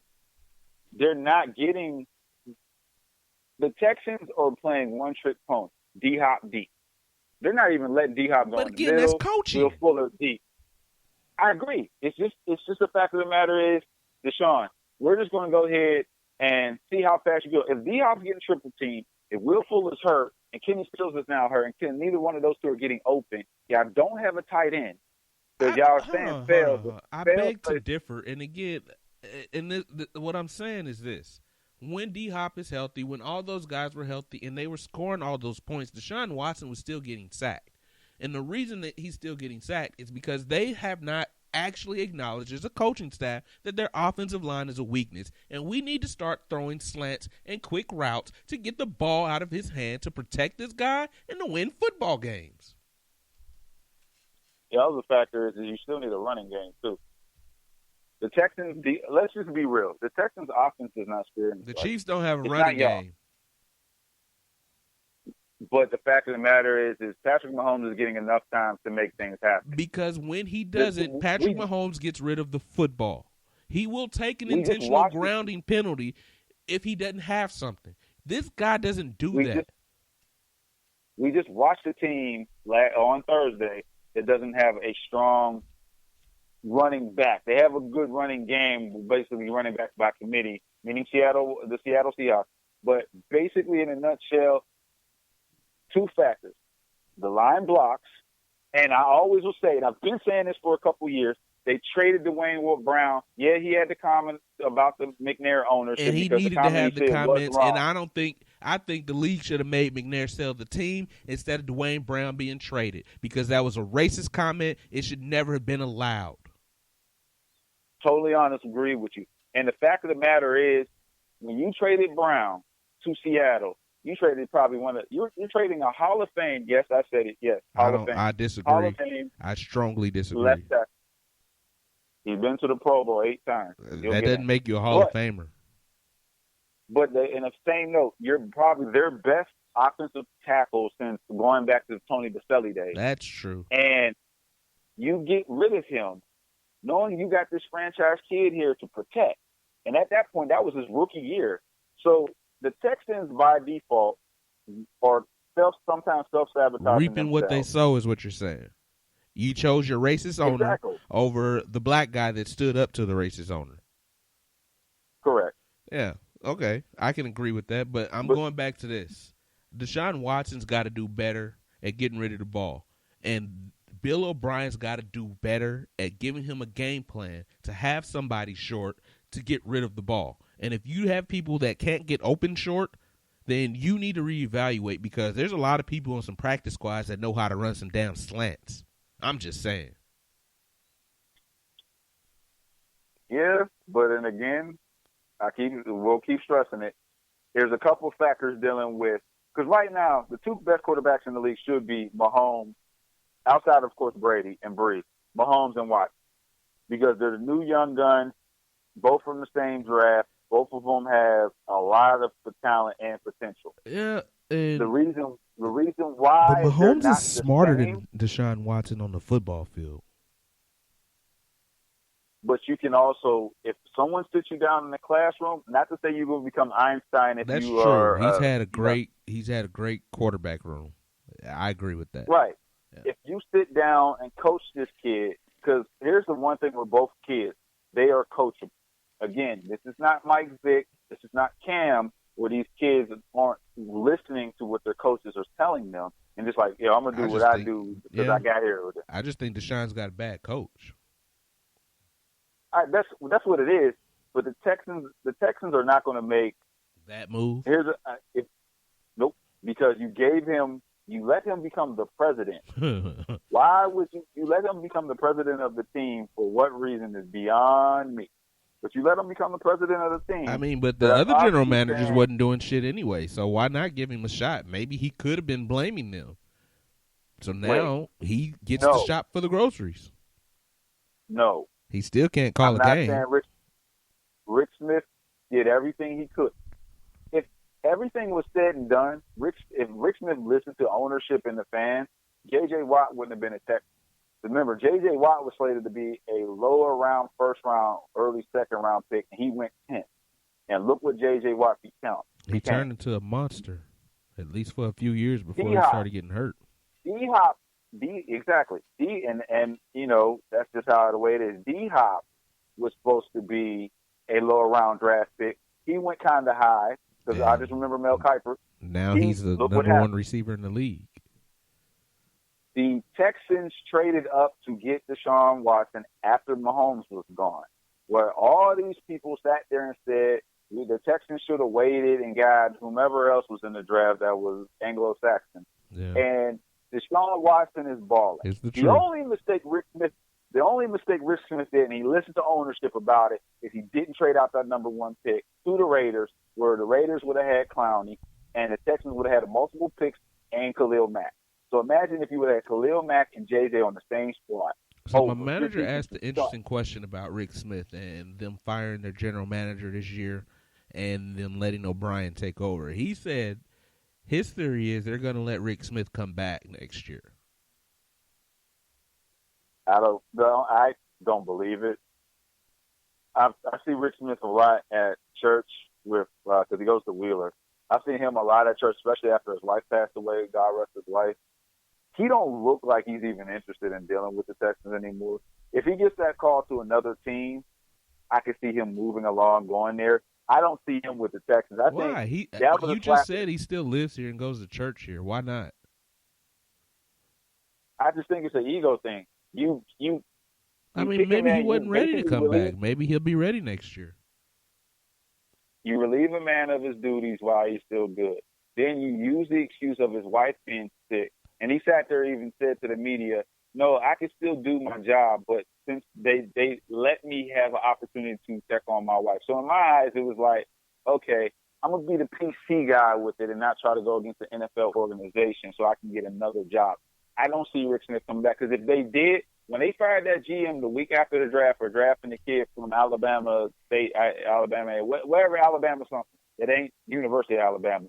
B: They're not getting – the Texans are playing one-trick pony, D-Hop deep. They're not even letting D-Hop go
A: but
B: in the
A: again,
B: middle.
A: that's coaching.
B: Will Fuller deep. I agree. It's just the fact of the matter is, Deshaun, we're just going to go ahead and see how fast you go. If D-Hop's getting triple team, if Will Fuller's hurt, and Kenny Stills is now hurt, and neither one of those two are getting open, y'all don't have a tight end. Because y'all are saying fails.
A: I beg to differ. And again, what I'm saying is this. When D-Hop is healthy, when all those guys were healthy and they were scoring all those points, Deshaun Watson was still getting sacked. And the reason that he's still getting sacked is because they have not actually acknowledged as a coaching staff that their offensive line is a weakness. And we need to start throwing slants and quick routes to get the ball out of his hand to protect this guy and to win football games.
B: The other factor is that you still need a running game, too. The Texans, let's just be real. The Texans' offense is not scaring me.
A: The Chiefs don't have a running game.
B: But the fact of the matter is Patrick Mahomes is getting enough time to make things happen.
A: Because when he does it, Patrick Mahomes gets rid of the football. He will take an intentional grounding penalty if he doesn't have something. This guy doesn't do that.
B: We just watched a team on Thursday that doesn't have a strong running back. They have a good running game, basically running back by committee, meaning the Seattle Seahawks. But basically, in a nutshell, 2 factors. The line blocks, and I always will say it, I've been saying this for a couple years, they traded Dwayne Brown. Yeah, he had the comment about the McNair ownership.
A: And he needed to have the comments, and I think the league should have made McNair sell the team instead of Dwayne Brown being traded, because that was a racist comment. It should never have been allowed.
B: Totally honest, agree with you. And the fact of the matter is, when you traded Brown to Seattle, you traded probably you're trading a Hall of Fame. Yes, I said it. Yes, Hall of Fame.
A: I disagree.
B: Hall of Fame.
A: I strongly disagree.
B: Left tackle. He's been to the Pro Bowl 8 times.
A: That doesn't make you a Hall of Famer.
B: But in the same note, you're probably their best offensive tackle since going back to the Tony Baselli days.
A: That's true.
B: And you get rid of him, knowing you got this franchise kid here to protect. And at that point, that was his rookie year. So the Texans, by default, are sometimes self-sabotaging
A: reaping
B: themselves.
A: what they sow is what you're saying. You chose your racist owner over the black guy that stood up to the racist owner.
B: Correct.
A: Yeah, okay. I can agree with that, but I'm going back to this. Deshaun Watson's got to do better at getting rid of the ball. And Bill O'Brien's got to do better at giving him a game plan to have somebody short to get rid of the ball. And if you have people that can't get open short, then you need to reevaluate, because there's a lot of people on some practice squads that know how to run some damn slants. I'm just saying.
B: Yeah, but then again, we'll keep stressing it. There's a couple of factors dealing with, because right now the 2 best quarterbacks in the league should be Mahomes, outside of course Brady and Brees. Mahomes and Watson, because they're the new young guns, both from the same draft. Both of them have a lot of talent and potential.
A: Yeah,
B: The
A: and
B: reason
A: but
B: why they're
A: Mahomes is
B: not the
A: smarter
B: same,
A: than Deshaun Watson on the football field.
B: but you can also, if someone sits you down in the classroom, not to say you're going to become Einstein if
A: That's
B: you
A: true.
B: are,
A: He's had a great quarterback room. I agree with that.
B: right.
A: Yeah.
B: If you sit down and coach this kid, because here's the one thing with both kids, they are coachable. Again, this is not Mike Vick, this is not Cam, where these kids aren't listening to what their coaches are telling them and just like, I'm gonna do what I do because I got here with it.
A: I just think Deshaun's got a bad coach.
B: That's what it is. But the Texans are not going to make
A: that move.
B: Nope, because you let him become the president. Why would you let him become the president of the team? For what reason is beyond me. But you let him become the president of the team.
A: I mean, but the other general managers wasn't doing shit anyway, so why not give him a shot? Maybe he could have been blaming them. So now he gets to shop for the groceries.
B: No.
A: He still can't call a game.
B: I'm not saying Rick Smith did everything he could. If everything was said and done, if Rick Smith listened to ownership and the fans, J.J. Watt wouldn't have been a Texan. Remember, J.J. Watt was slated to be a lower round, first round, early second round pick, and he went 10th. And look what J.J. Watt became.
A: He turned into a monster, at least for a few years before he started getting hurt.
B: D-Hop, exactly. And that's just how the way it is. D-Hop was supposed to be a lower round draft pick. He went kind of high because I just remember Mel Kiper.
A: Now he's the number one receiver in the league.
B: The Texans traded up to get Deshaun Watson after Mahomes was gone, where all these people sat there and said the Texans should have waited and got whomever else was in the draft that was Anglo-Saxon.
A: Yeah.
B: And Deshaun Watson is balling. The only mistake Rick Smith did, and he listened to ownership about it, is he didn't trade out that number one pick to the Raiders, where the Raiders would have had Clowney, and the Texans would have had multiple picks and Khalil Mack. So imagine if you would have had Khalil Mack and JJ on the same squad.
A: So my manager asked an interesting question about Rick Smith and them firing their general manager this year and them letting O'Brien take over. He said his theory is they're going to let Rick Smith come back next year.
B: I don't believe it. I see Rick Smith a lot at church because he goes to Wheeler. I've seen him a lot at church, especially after his wife passed away. God rest his life. He don't look like he's even interested in dealing with the Texans anymore. If he gets that call to another team, I can see him moving along, going there. I don't see him with the Texans.
A: Why? You just said he still lives here and goes to church here. Why not?
B: I just think it's an ego thing.
A: Maybe he wasn't ready to come back. Maybe he'll be ready next year.
B: You relieve a man of his duties while he's still good. Then you use the excuse of his wife being sick. And he sat there and even said to the media, no, I can still do my job, but since they let me have an opportunity to check on my wife. So in my eyes, it was like, okay, I'm going to be the PC guy with it and not try to go against the NFL organization so I can get another job. I don't see Rick Smith coming back because if they did, when they fired that GM the week after the draft for drafting the kid from Alabama State, wherever Alabama something, it ain't University of Alabama.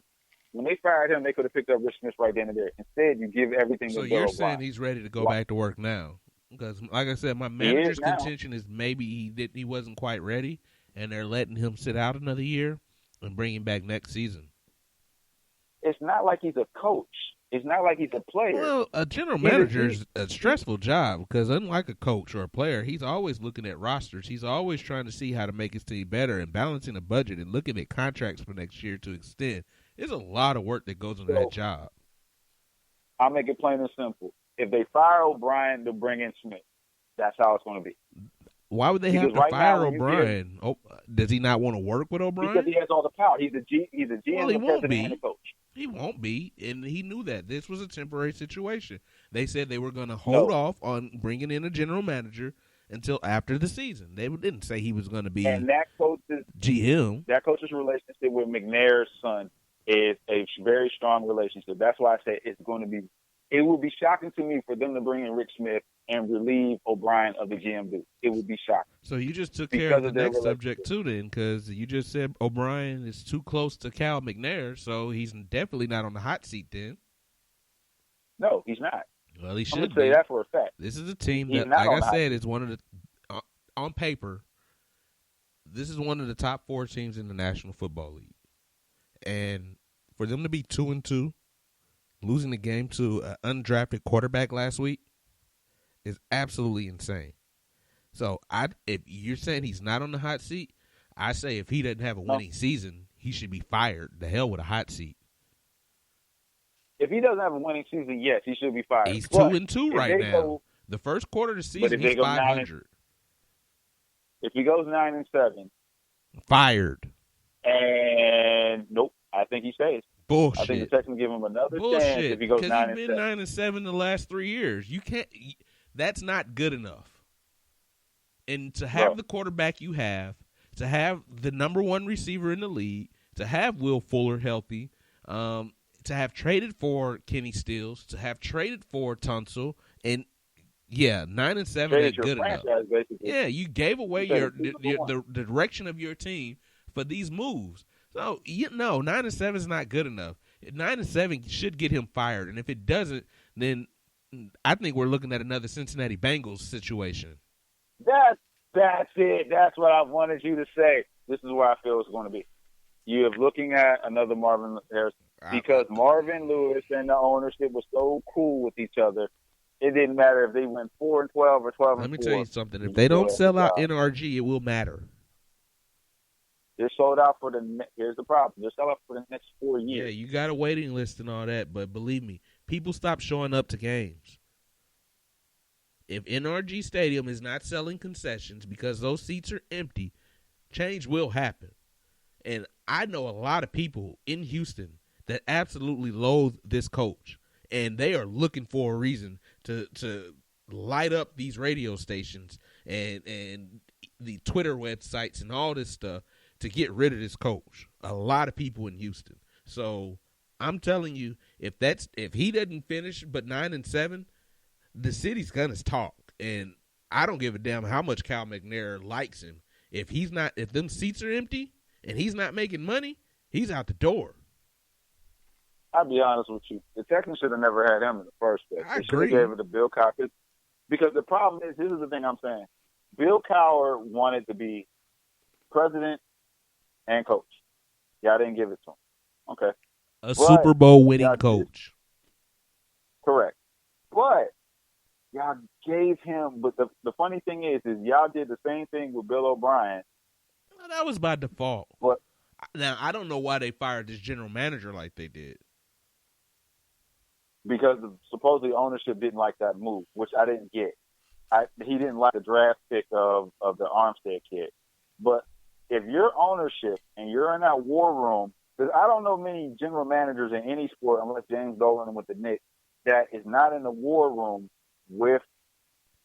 B: When they fired him, they could have picked up Rick Smith right then and there. Instead, you give everything to Bill O'Brien.
A: So you're saying he's ready to go back to work now? Because, like I said, my manager's contention is maybe he wasn't quite ready, and they're letting him sit out another year and bring him back next season.
B: It's not like he's a coach. It's not like he's a player.
A: Well, a general manager is a stressful job because unlike a coach or a player, he's always looking at rosters. He's always trying to see how to make his team better and balancing a budget and looking at contracts for next year to extend. There's a lot of work that goes into that job.
B: I'll make it plain and simple. If they fire O'Brien to bring in Smith, that's how it's going to be.
A: Why would they have to fire O'Brien? Does he not want to work with O'Brien?
B: Because he has all the power. He's a GM,
A: well, he won't be.
B: And a coach.
A: He won't be, and he knew that. This was a temporary situation. They said they were going to hold off on bringing in a general manager until after the season. They didn't say he was going to be GM.
B: That coach's relationship with McNair's son is a very strong relationship. That's why I say it's going to be It would be shocking to me for them to bring in Rick Smith and relieve O'Brien of the GM duty. It would be shocking.
A: So you just took care of the next subject too, then, because you just said O'Brien is too close to Cal McNair, so he's definitely not on the hot seat then.
B: No, he's not.
A: Well, he should
B: I'm gonna say that for a fact.
A: This is a team that, like I said, is one of the on paper. This is one of the top 4 teams in the National Football League, and for them to be 2-2, losing the game to an undrafted quarterback last week is absolutely insane. So, if you're saying he's not on the hot seat, I say if he doesn't have a winning season, he should be fired. The hell with a hot seat.
B: If he doesn't have a winning season, yes, he should be fired.
A: He's 2-2 right now. The first quarter of the season, he's 500.
B: If he goes 9-7,
A: fired.
B: And nope, I think he stays.
A: Bullshit.
B: I think the Texans give him another chance if he goes 9-7.
A: Because he's been 9-7 the last 3 years. You can't. That's not good enough. And to have the quarterback you have, to have the number 1 receiver in the league, to have Will Fuller healthy, to have traded for Kenny Stills, to have traded for Tunsil, and 9-7 ain't good enough.
B: Basically.
A: Yeah, you gave away the direction of your team for these moves. So 9-7 is not good enough. 9-7 should get him fired, and if it doesn't, then I think we're looking at another Cincinnati Bengals situation.
B: That's it. That's what I wanted you to say. This is where I feel it's going to be. You're looking at another Marvin Harrison because Marvin Lewis and the ownership was so cool with each other. It didn't matter if they went 4-12 or 12-4.
A: Let me tell you something. If they don't sell out NRG, it will matter.
B: They're sold out for here's the problem. They're sold out for the next 4 years.
A: Yeah, you got a waiting list and all that, but believe me, people stop showing up to games. If NRG Stadium is not selling concessions because those seats are empty, change will happen. And I know a lot of people in Houston that absolutely loathe this coach, and they are looking for a reason to light up these radio stations and the Twitter websites and all this stuff to get rid of this coach. A lot of people in Houston. So I'm telling you, if he doesn't finish but 9-7, the city's gonna talk. And I don't give a damn how much Cal McNair likes him. If them seats are empty and he's not making money, he's out the door.
B: I'll be honest with you. The Texans should have never had him in the first place.
A: I
B: agree. They should have gave it to Bill Cowher. Because the problem is, this is the thing I'm saying. Bill Cowher wanted to be president and coach. Y'all didn't give it to him. Okay.
A: A Super Bowl winning coach.
B: Correct. But y'all gave him, but the funny thing is y'all did the same thing with Bill O'Brien.
A: Well, that was by default.
B: But
A: now, I don't know why they fired this general manager like they did.
B: Because supposedly ownership didn't like that move, which I didn't get. He didn't like the draft pick of the Armstead kid. But if you're ownership and you're in that war room, because I don't know many general managers in any sport, unless James Dolan with the Knicks, that is not in the war room with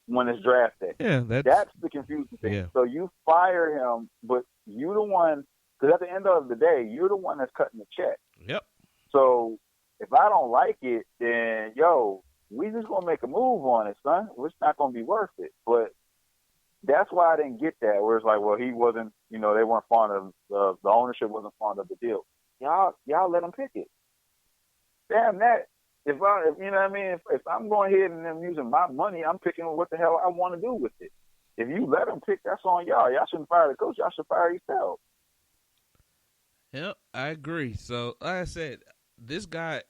B: when it's draft day.
A: Yeah,
B: that's the confusing thing.
A: Yeah.
B: So you fire him, but you the one, because at the end of the day, you're the one that's cutting the check.
A: Yep.
B: So if I don't like it, then, we just going to make a move on it, son. It's not going to be worth it. But that's why I didn't get that, where it's like, well, he wasn't, they weren't fond of, the ownership wasn't fond of the deal. Y'all let him pick it. Damn that. If I'm going ahead and I'm using my money, I'm picking what the hell I want to do with it. If you let him pick, that's on y'all. Y'all shouldn't fire the coach. Y'all should fire yourself.
A: Yep, I agree. So, like I said, this guy,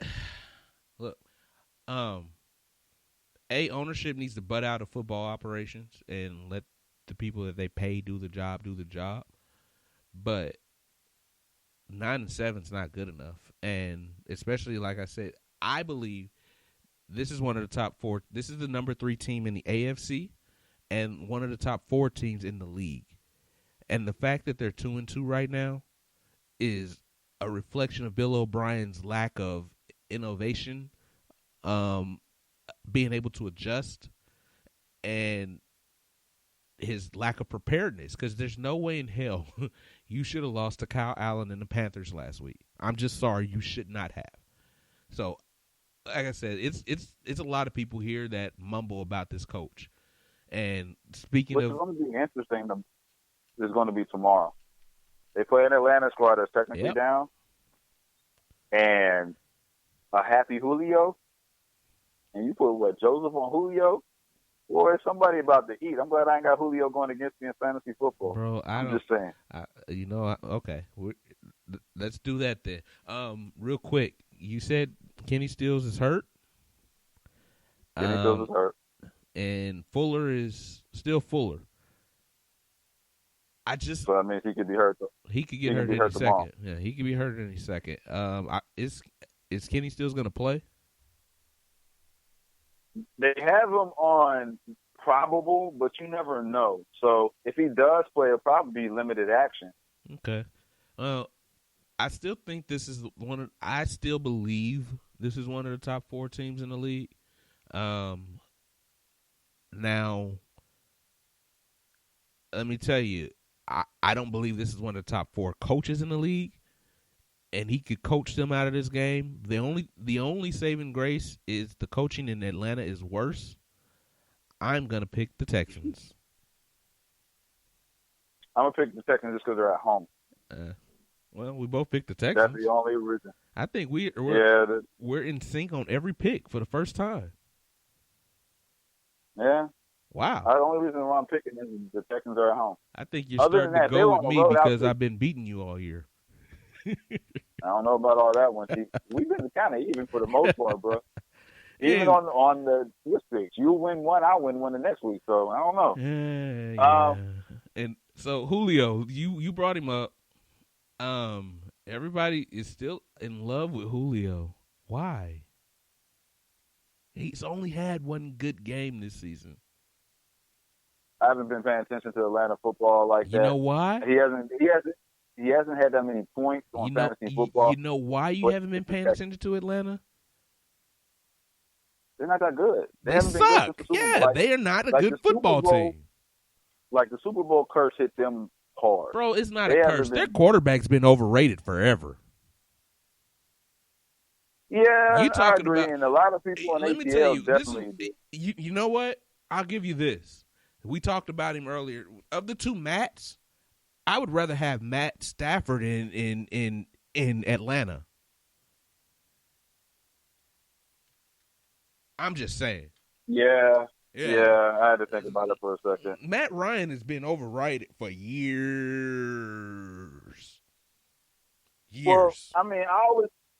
A: look, ownership needs to butt out of football operations and let the people that they pay do the job. But 9-7 is not good enough, and especially like I said, I believe this is one of the top 4. This is the number 3 team in the AFC, and one of the top 4 teams in the league. And the fact that they're 2-2 right now is a reflection of Bill O'Brien's lack of innovation, being able to adjust, and his lack of preparedness. Because there's no way in hell you should have lost to Kyle Allen and the Panthers last week. I'm just sorry, you should not have. So like I said, it's a lot of people here that mumble about this coach. And speaking
B: Which is
A: of,
B: going to be interesting. Is going to be tomorrow. They play an Atlanta squad that's technically
A: yep,
B: down, and a happy Julio, and you put what Joseph on Julio. Boy, somebody about to eat. I'm glad I ain't got Julio going against me in fantasy football.
A: bro,
B: I'm just saying.
A: Okay, let's do that then. Real quick, you said Kenny Stills is hurt.
B: Kenny Stills is hurt,
A: and Fuller is still Fuller.
B: So that means he could be hurt.
A: He could get hurt any second. Yeah, he could be hurt any second. Is Kenny Stills going to play?
B: They have him on probable, but you never know. So if he does play, it'll probably be limited action.
A: Okay. I still think this is I still believe this is one of the top 4 teams in the league. Now, let me tell you, I don't believe this is one of the top 4 coaches in the league, and he could coach them out of this game. The only saving grace is the coaching in Atlanta is worse. I'm gonna pick the Texans.
B: I'm gonna pick the Texans just because they're at home.
A: Well, we both picked the Texans.
B: That's the only reason.
A: I think we're in sync on every pick for the first time.
B: Yeah.
A: Wow.
B: The only reason why I'm picking is the Texans are at home.
A: I think you're starting to go with me because I've been beating you all year.
B: I don't know about all that one. See, we've been kind of even for the most part, bro. Even on the Swiss picks, you win one, I win one the next week. So I don't know.
A: Yeah. And so Julio, you brought him up. Everybody is still in love with Julio. Why? He's only had one good game this season.
B: I haven't been paying attention to Atlanta football like that.
A: You know why?
B: He hasn't had that many points on fantasy football.
A: You know why you haven't been paying attention to Atlanta?
B: They're not that good.
A: They suck. They are not a good football team.
B: Like the Super Bowl curse hit them hard.
A: Bro, it's not a curse. Their quarterback's been overrated forever.
B: Yeah,
A: you talking
B: I agree.
A: About,
B: and a lot of people on ATL definitely
A: you know what? I'll give you this. We talked about him earlier. Of the two Matts, I would rather have Matt Stafford in Atlanta. I'm just saying.
B: Yeah, I had to think about it for a second.
A: Matt Ryan has been overrated for years.
B: Well, I mean,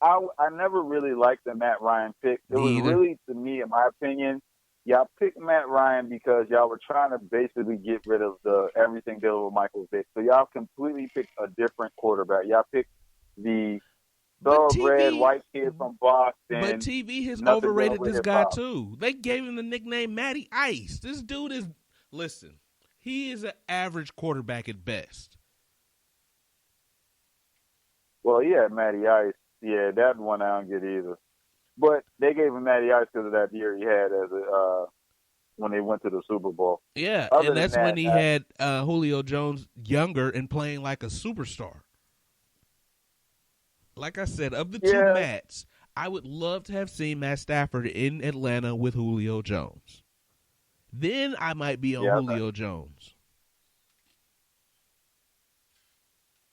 B: I never really liked the Matt Ryan pick. It was really, to me, in my opinion, y'all picked Matt Ryan because y'all were trying to basically get rid of everything dealing with Michael Vick. So y'all completely picked a different quarterback. Y'all picked the thoroughbred white kid from Boston.
A: But TV has overrated this guy too. They gave him the nickname Matty Ice. This dude is, listen, he is an average quarterback at best.
B: Well, yeah, Matty Ice. Yeah, that one I don't get either. But they gave him Matty Ice because of that year he had when they went to the Super Bowl.
A: Yeah, and that's when he had Julio Jones younger and playing like a superstar. Like I said, of the two Matts, I would love to have seen Matt Stafford in Atlanta with Julio Jones. Then I might be on Julio Jones.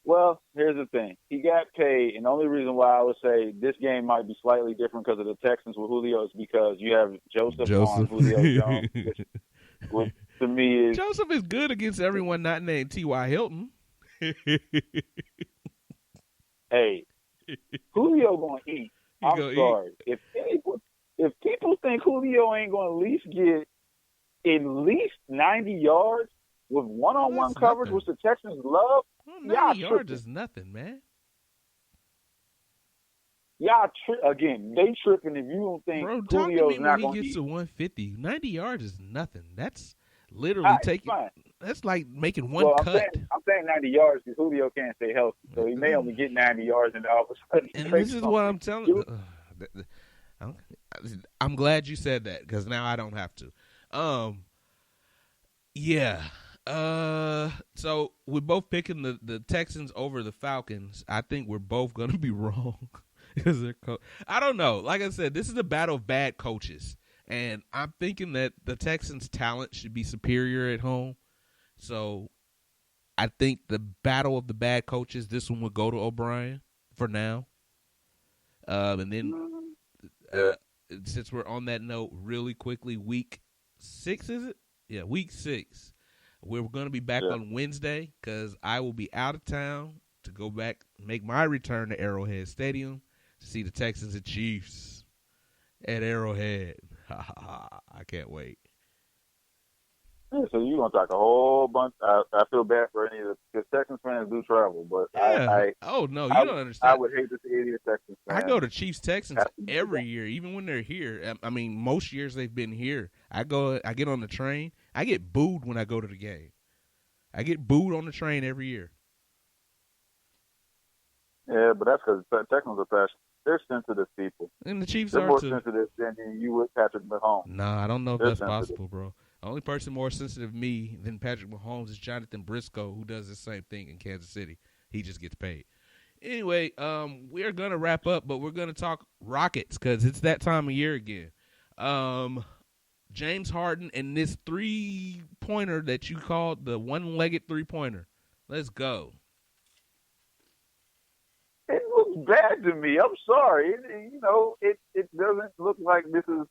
B: Well, here's the thing. He got paid, and the only reason why I would say this game might be slightly different because of the Texans with Julio is because you have Joseph. On Julio Jones, which to me is...
A: Joseph is good against everyone not named T.Y. Hilton.
B: Hey, Julio going to eat. I'm sorry. If people think Julio ain't going to at least get at least 90 yards with one-on-one coverage, which the Texans love,
A: 90 yards is nothing, man.
B: Y'all again, they tripping if you don't think Julio's not going to
A: gets to 150. 90 yards is nothing. That's literally that's like making one cut.
B: I'm saying 90 yards because Julio can't stay healthy, so he may only get 90 yards and all of a sudden.
A: And this is what I'm telling you. I'm glad you said that because now I don't have to. Yeah. So we're both picking the Texans over the Falcons. I think we're both going to be wrong. because I don't know. Like I said, this is a battle of bad coaches, and I'm thinking that the Texans' talent should be superior at home. So I think the battle of the bad coaches, this one would go to O'Brien for now. And then since we're on that note, really quickly, week 6, is it? Yeah, week 6. We're going to be back on Wednesday because I will be out of town to go back, make my return to Arrowhead Stadium to see the Texans and Chiefs at Arrowhead. I can't wait.
B: Yeah, so you're going to talk a whole bunch. I feel bad for any of the because Texans fans do travel, but
A: yeah. You don't understand.
B: I would hate to see any of the Texans fans.
A: I go to Chiefs Texans every year, even when they're here. I mean, most years they've been here. I get on the train. I get booed when I go to the game. I get booed on the train every year.
B: Yeah, but that's because Texans are passionate. They're sensitive people.
A: And the Chiefs
B: They're
A: are
B: more
A: too.
B: sensitive than you would Patrick Mahomes.
A: Nah, I don't know if
B: They're
A: that's
B: sensitive.
A: possible, bro. The only person more sensitive to me than Patrick Mahomes is Jonathan Briscoe, who does the same thing in Kansas City. He just gets paid. Anyway, we're going to wrap up, but we're going to talk Rockets because it's that time of year again. James Harden and this three-pointer that you called the one-legged three-pointer. Let's go.
B: It looks bad to me. I'm sorry. It doesn't look like this is.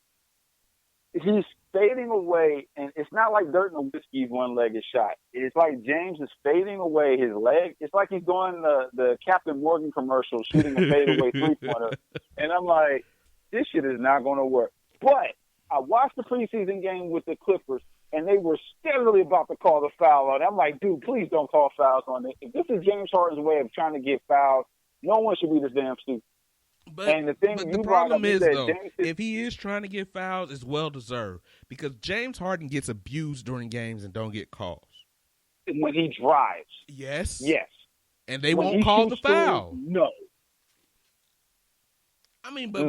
B: He's fading away, and it's not like Dirt Nowitzki's one-legged shot. It's like James is fading away his leg. It's like he's doing the Captain Morgan commercial, shooting a fadeaway three-pointer. And I'm like, this shit is not going to work. But I watched the preseason game with the Clippers, and they were steadily about to call the foul on it. I'm like, dude, please don't call fouls on it. If this is James Harden's way of trying to get fouled, no one should be this damn stupid.
A: But
B: the
A: problem is, though, if he is trying to get fouls, it's well-deserved because James Harden gets abused during games and don't get calls.
B: When he drives.
A: Yes.
B: Yes.
A: And they won't call the foul.
B: No.
A: I mean, but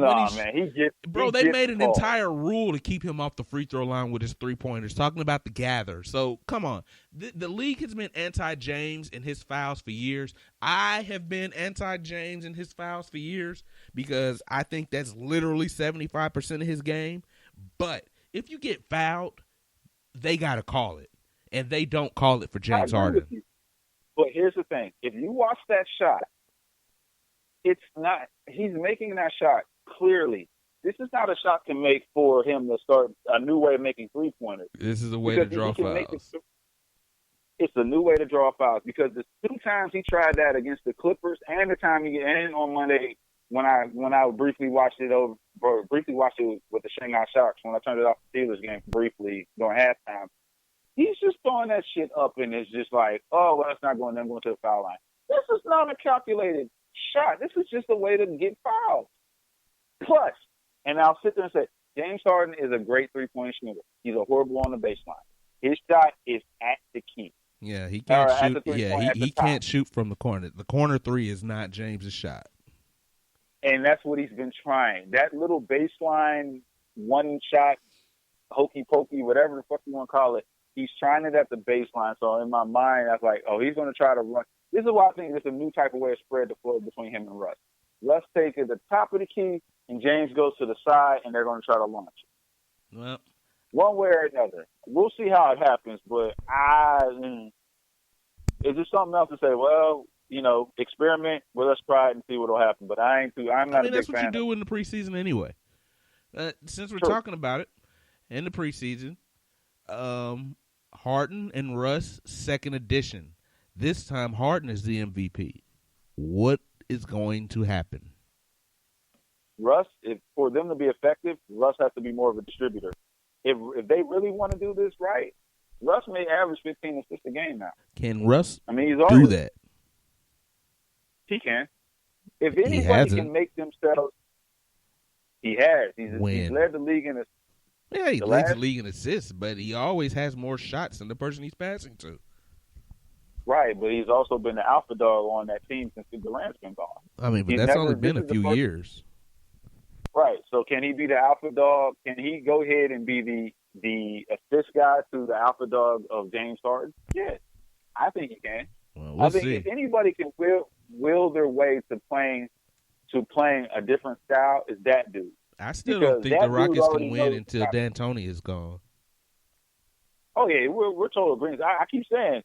A: they made an entire rule to keep him off the free throw line with his three-pointers, talking about the gather. So, come on. The league has been anti-James and his fouls for years. I have been anti-James and his fouls for years because I think that's literally 75% of his game. But if you get fouled, they got to call it. And they don't call it for James Harden.
B: But here's the thing. If you watch that shot, it's not – he's making that shot clearly. This is not a shot to make for him to start a new way of making three-pointers.
A: This is a way to draw fouls.
B: It's a new way to draw fouls because the 2 times he tried that against the Clippers and the time and on Monday when I briefly watched it with the Shanghai Sharks when I turned it off the Steelers game briefly during halftime. He's just throwing that shit up and it's just like, oh, well, it's not going to the foul line. This is not a calculated shot. This is just a way to get fouled. Plus, and I'll sit there and say, James Harden is a great three-point shooter. He's a horrible on the baseline. His shot is at the key.
A: Yeah, he can't shoot. Yeah, he can't shoot from the corner. The corner three is not James's shot.
B: And that's what he's been trying. That little baseline one shot, hokey pokey, whatever the fuck you want to call it, he's trying it at the baseline. So in my mind, I was like, oh, he's going to try to run. This is why I think it's a new type of way to spread the floor between him and Russ. Russ takes it at the top of the key, and James goes to the side, and they're going to try to launch it.
A: Well,
B: one way or another. We'll see how it happens, but it's just something else to say, well, experiment, well, let's try it and see what will happen. But I'm not a big fan.
A: That's what you do in the preseason anyway. Since we're talking about it, in the preseason, Harden and Russ, second edition. This time, Harden is the MVP. What is going to happen?
B: Russ, for them to be effective, Russ has to be more of a distributor. If they really want to do this right, Russ may average 15 assists a game now.
A: Can Russ
B: he's
A: do that?
B: He can. If anybody can make themselves, he has. He's led the league in assists.
A: Yeah, he leads the league in assists, but he always has more shots than the person he's passing to.
B: Right, but he's also been the alpha dog on that team since Durant's been gone.
A: But that's only been a few years.
B: Right, so can he be the alpha dog? Can he go ahead and be the assist guy to the alpha dog of James Harden? Yeah, I think he can.
A: Well, we'll see.
B: If anybody can will their way to playing to playing a different style is that dude.
A: I still don't
B: Because
A: think the
B: that dude
A: Rockets
B: already
A: can win
B: knows
A: until D'Antoni is gone.
B: Oh yeah, we're total agreement. I keep saying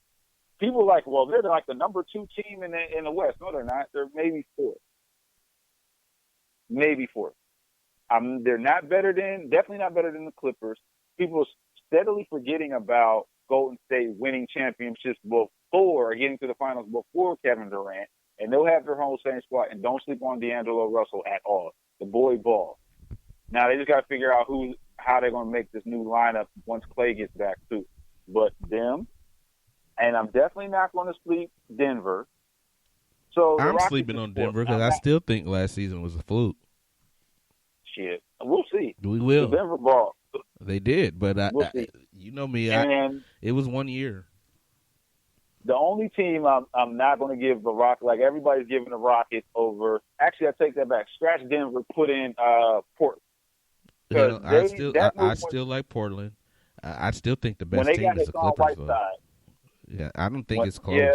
B: people are like, well, they're like the number 2 team in the West. No, they're not. They're maybe fourth. Maybe fourth. They're not definitely not better than the Clippers. People are steadily forgetting about Golden State winning championships before getting to the finals before Kevin Durant, and they'll have their whole same squad. And don't sleep on D'Angelo Russell at all. The boy ball. Now they just got to figure out how they're going to make this new lineup once Clay gets back too. But them, and I'm definitely not going to sleep Denver. So
A: I'm sleeping on Denver because I still think last season was a fluke.
B: Shit, we'll see.
A: We will.
B: The Denver ball.
A: They did, but
B: We'll see.
A: you know me.
B: And
A: it was 1 year.
B: the only team I'm not going to give the Rockets, like everybody's giving the Rockets over. Actually, I take that back. Scratch Denver, put in Portland.
A: I still like Portland. I still think the best team is the Clippers. Yeah, I don't think it's close.
B: Yeah.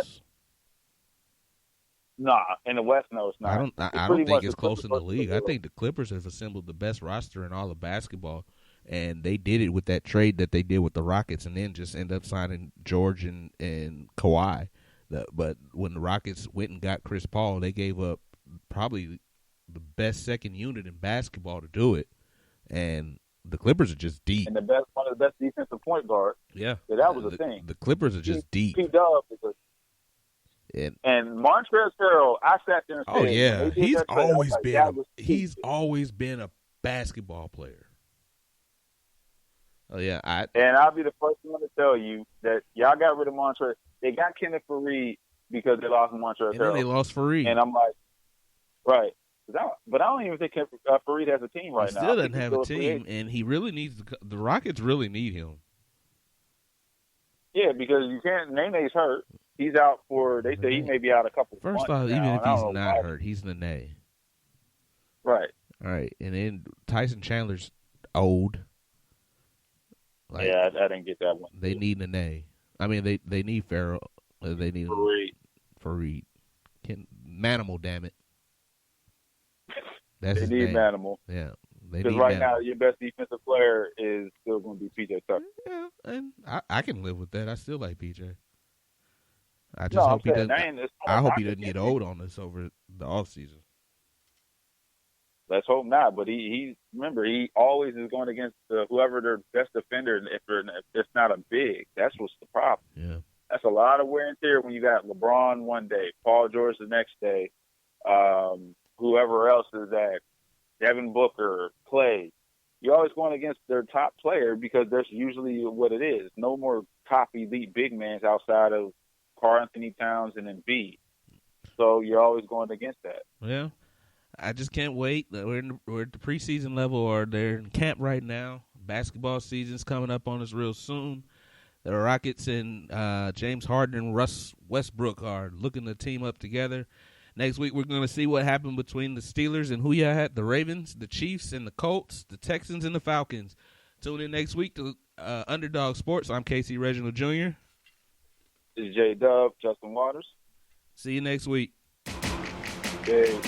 B: Nah, in the West, no, it's not.
A: I don't think it's close in the league. I think the Clippers have assembled the best roster in all of basketball, and they did it with that trade that they did with the Rockets, and then just end up signing George and Kawhi. But when the Rockets went and got Chris Paul, they gave up probably the best second unit in basketball to do it, and the Clippers are just deep.
B: And one of the best defensive point guards.
A: Yeah,
B: that was the thing.
A: The Clippers are just deep.
B: P-Dub is and Montrezl Harrell, I sat there and said,
A: "Oh yeah, he's always been a basketball player." Oh yeah,
B: and I'll be the first one to tell you that y'all got rid of Montrezl. They got Kenneth Faried because they lost Montrezl Harrell.
A: And then they lost Faried,
B: and I'm like, right. But I don't even think Faried has a team right now.
A: He still doesn't have a team, and he really needs the Rockets really need him.
B: Yeah, because you can't. Nene's hurt. He's out for. They say he may be out a couple.
A: First
B: months
A: off, even if he's not hurt, he's Nene.
B: Right.
A: All right, and then Tyson Chandler's old.
B: Yeah, I didn't get that one.
A: They need Nene. I mean, they need Farrell. They need Faried. Manimal, damn it. That's
B: they need Manimal.
A: Yeah.
B: Because right now, your best defensive player is still going to be PJ Tucker.
A: Yeah, and I can live with that. I still like PJ. I just hope he doesn't. I hope he doesn't get old on us over the offseason.
B: Let's hope not. But he always is going against whoever their best defender. If it's not a big, that's what's the problem.
A: Yeah,
B: that's a lot of wear and tear when you got LeBron one day, Paul George the next day, whoever else is that. Devin Booker, Clay, you're always going against their top player because that's usually what it is. No more top elite big men outside of Karl Anthony Towns and Embiid. So you're always going against that.
A: Yeah, I just can't wait. We're at the preseason level, or they're in camp right now. Basketball season's coming up on us real soon. The Rockets and James Harden and Russ Westbrook are looking to team up together. Next week, we're going to see what happened between the Steelers and who you had, the Ravens, the Chiefs, and the Colts, the Texans, and the Falcons. Tune in next week to Underdawg Sportz. I'm Casey Reginald Jr.
B: This is J-Dub, Justin Waters.
A: See you next week.
B: Okay.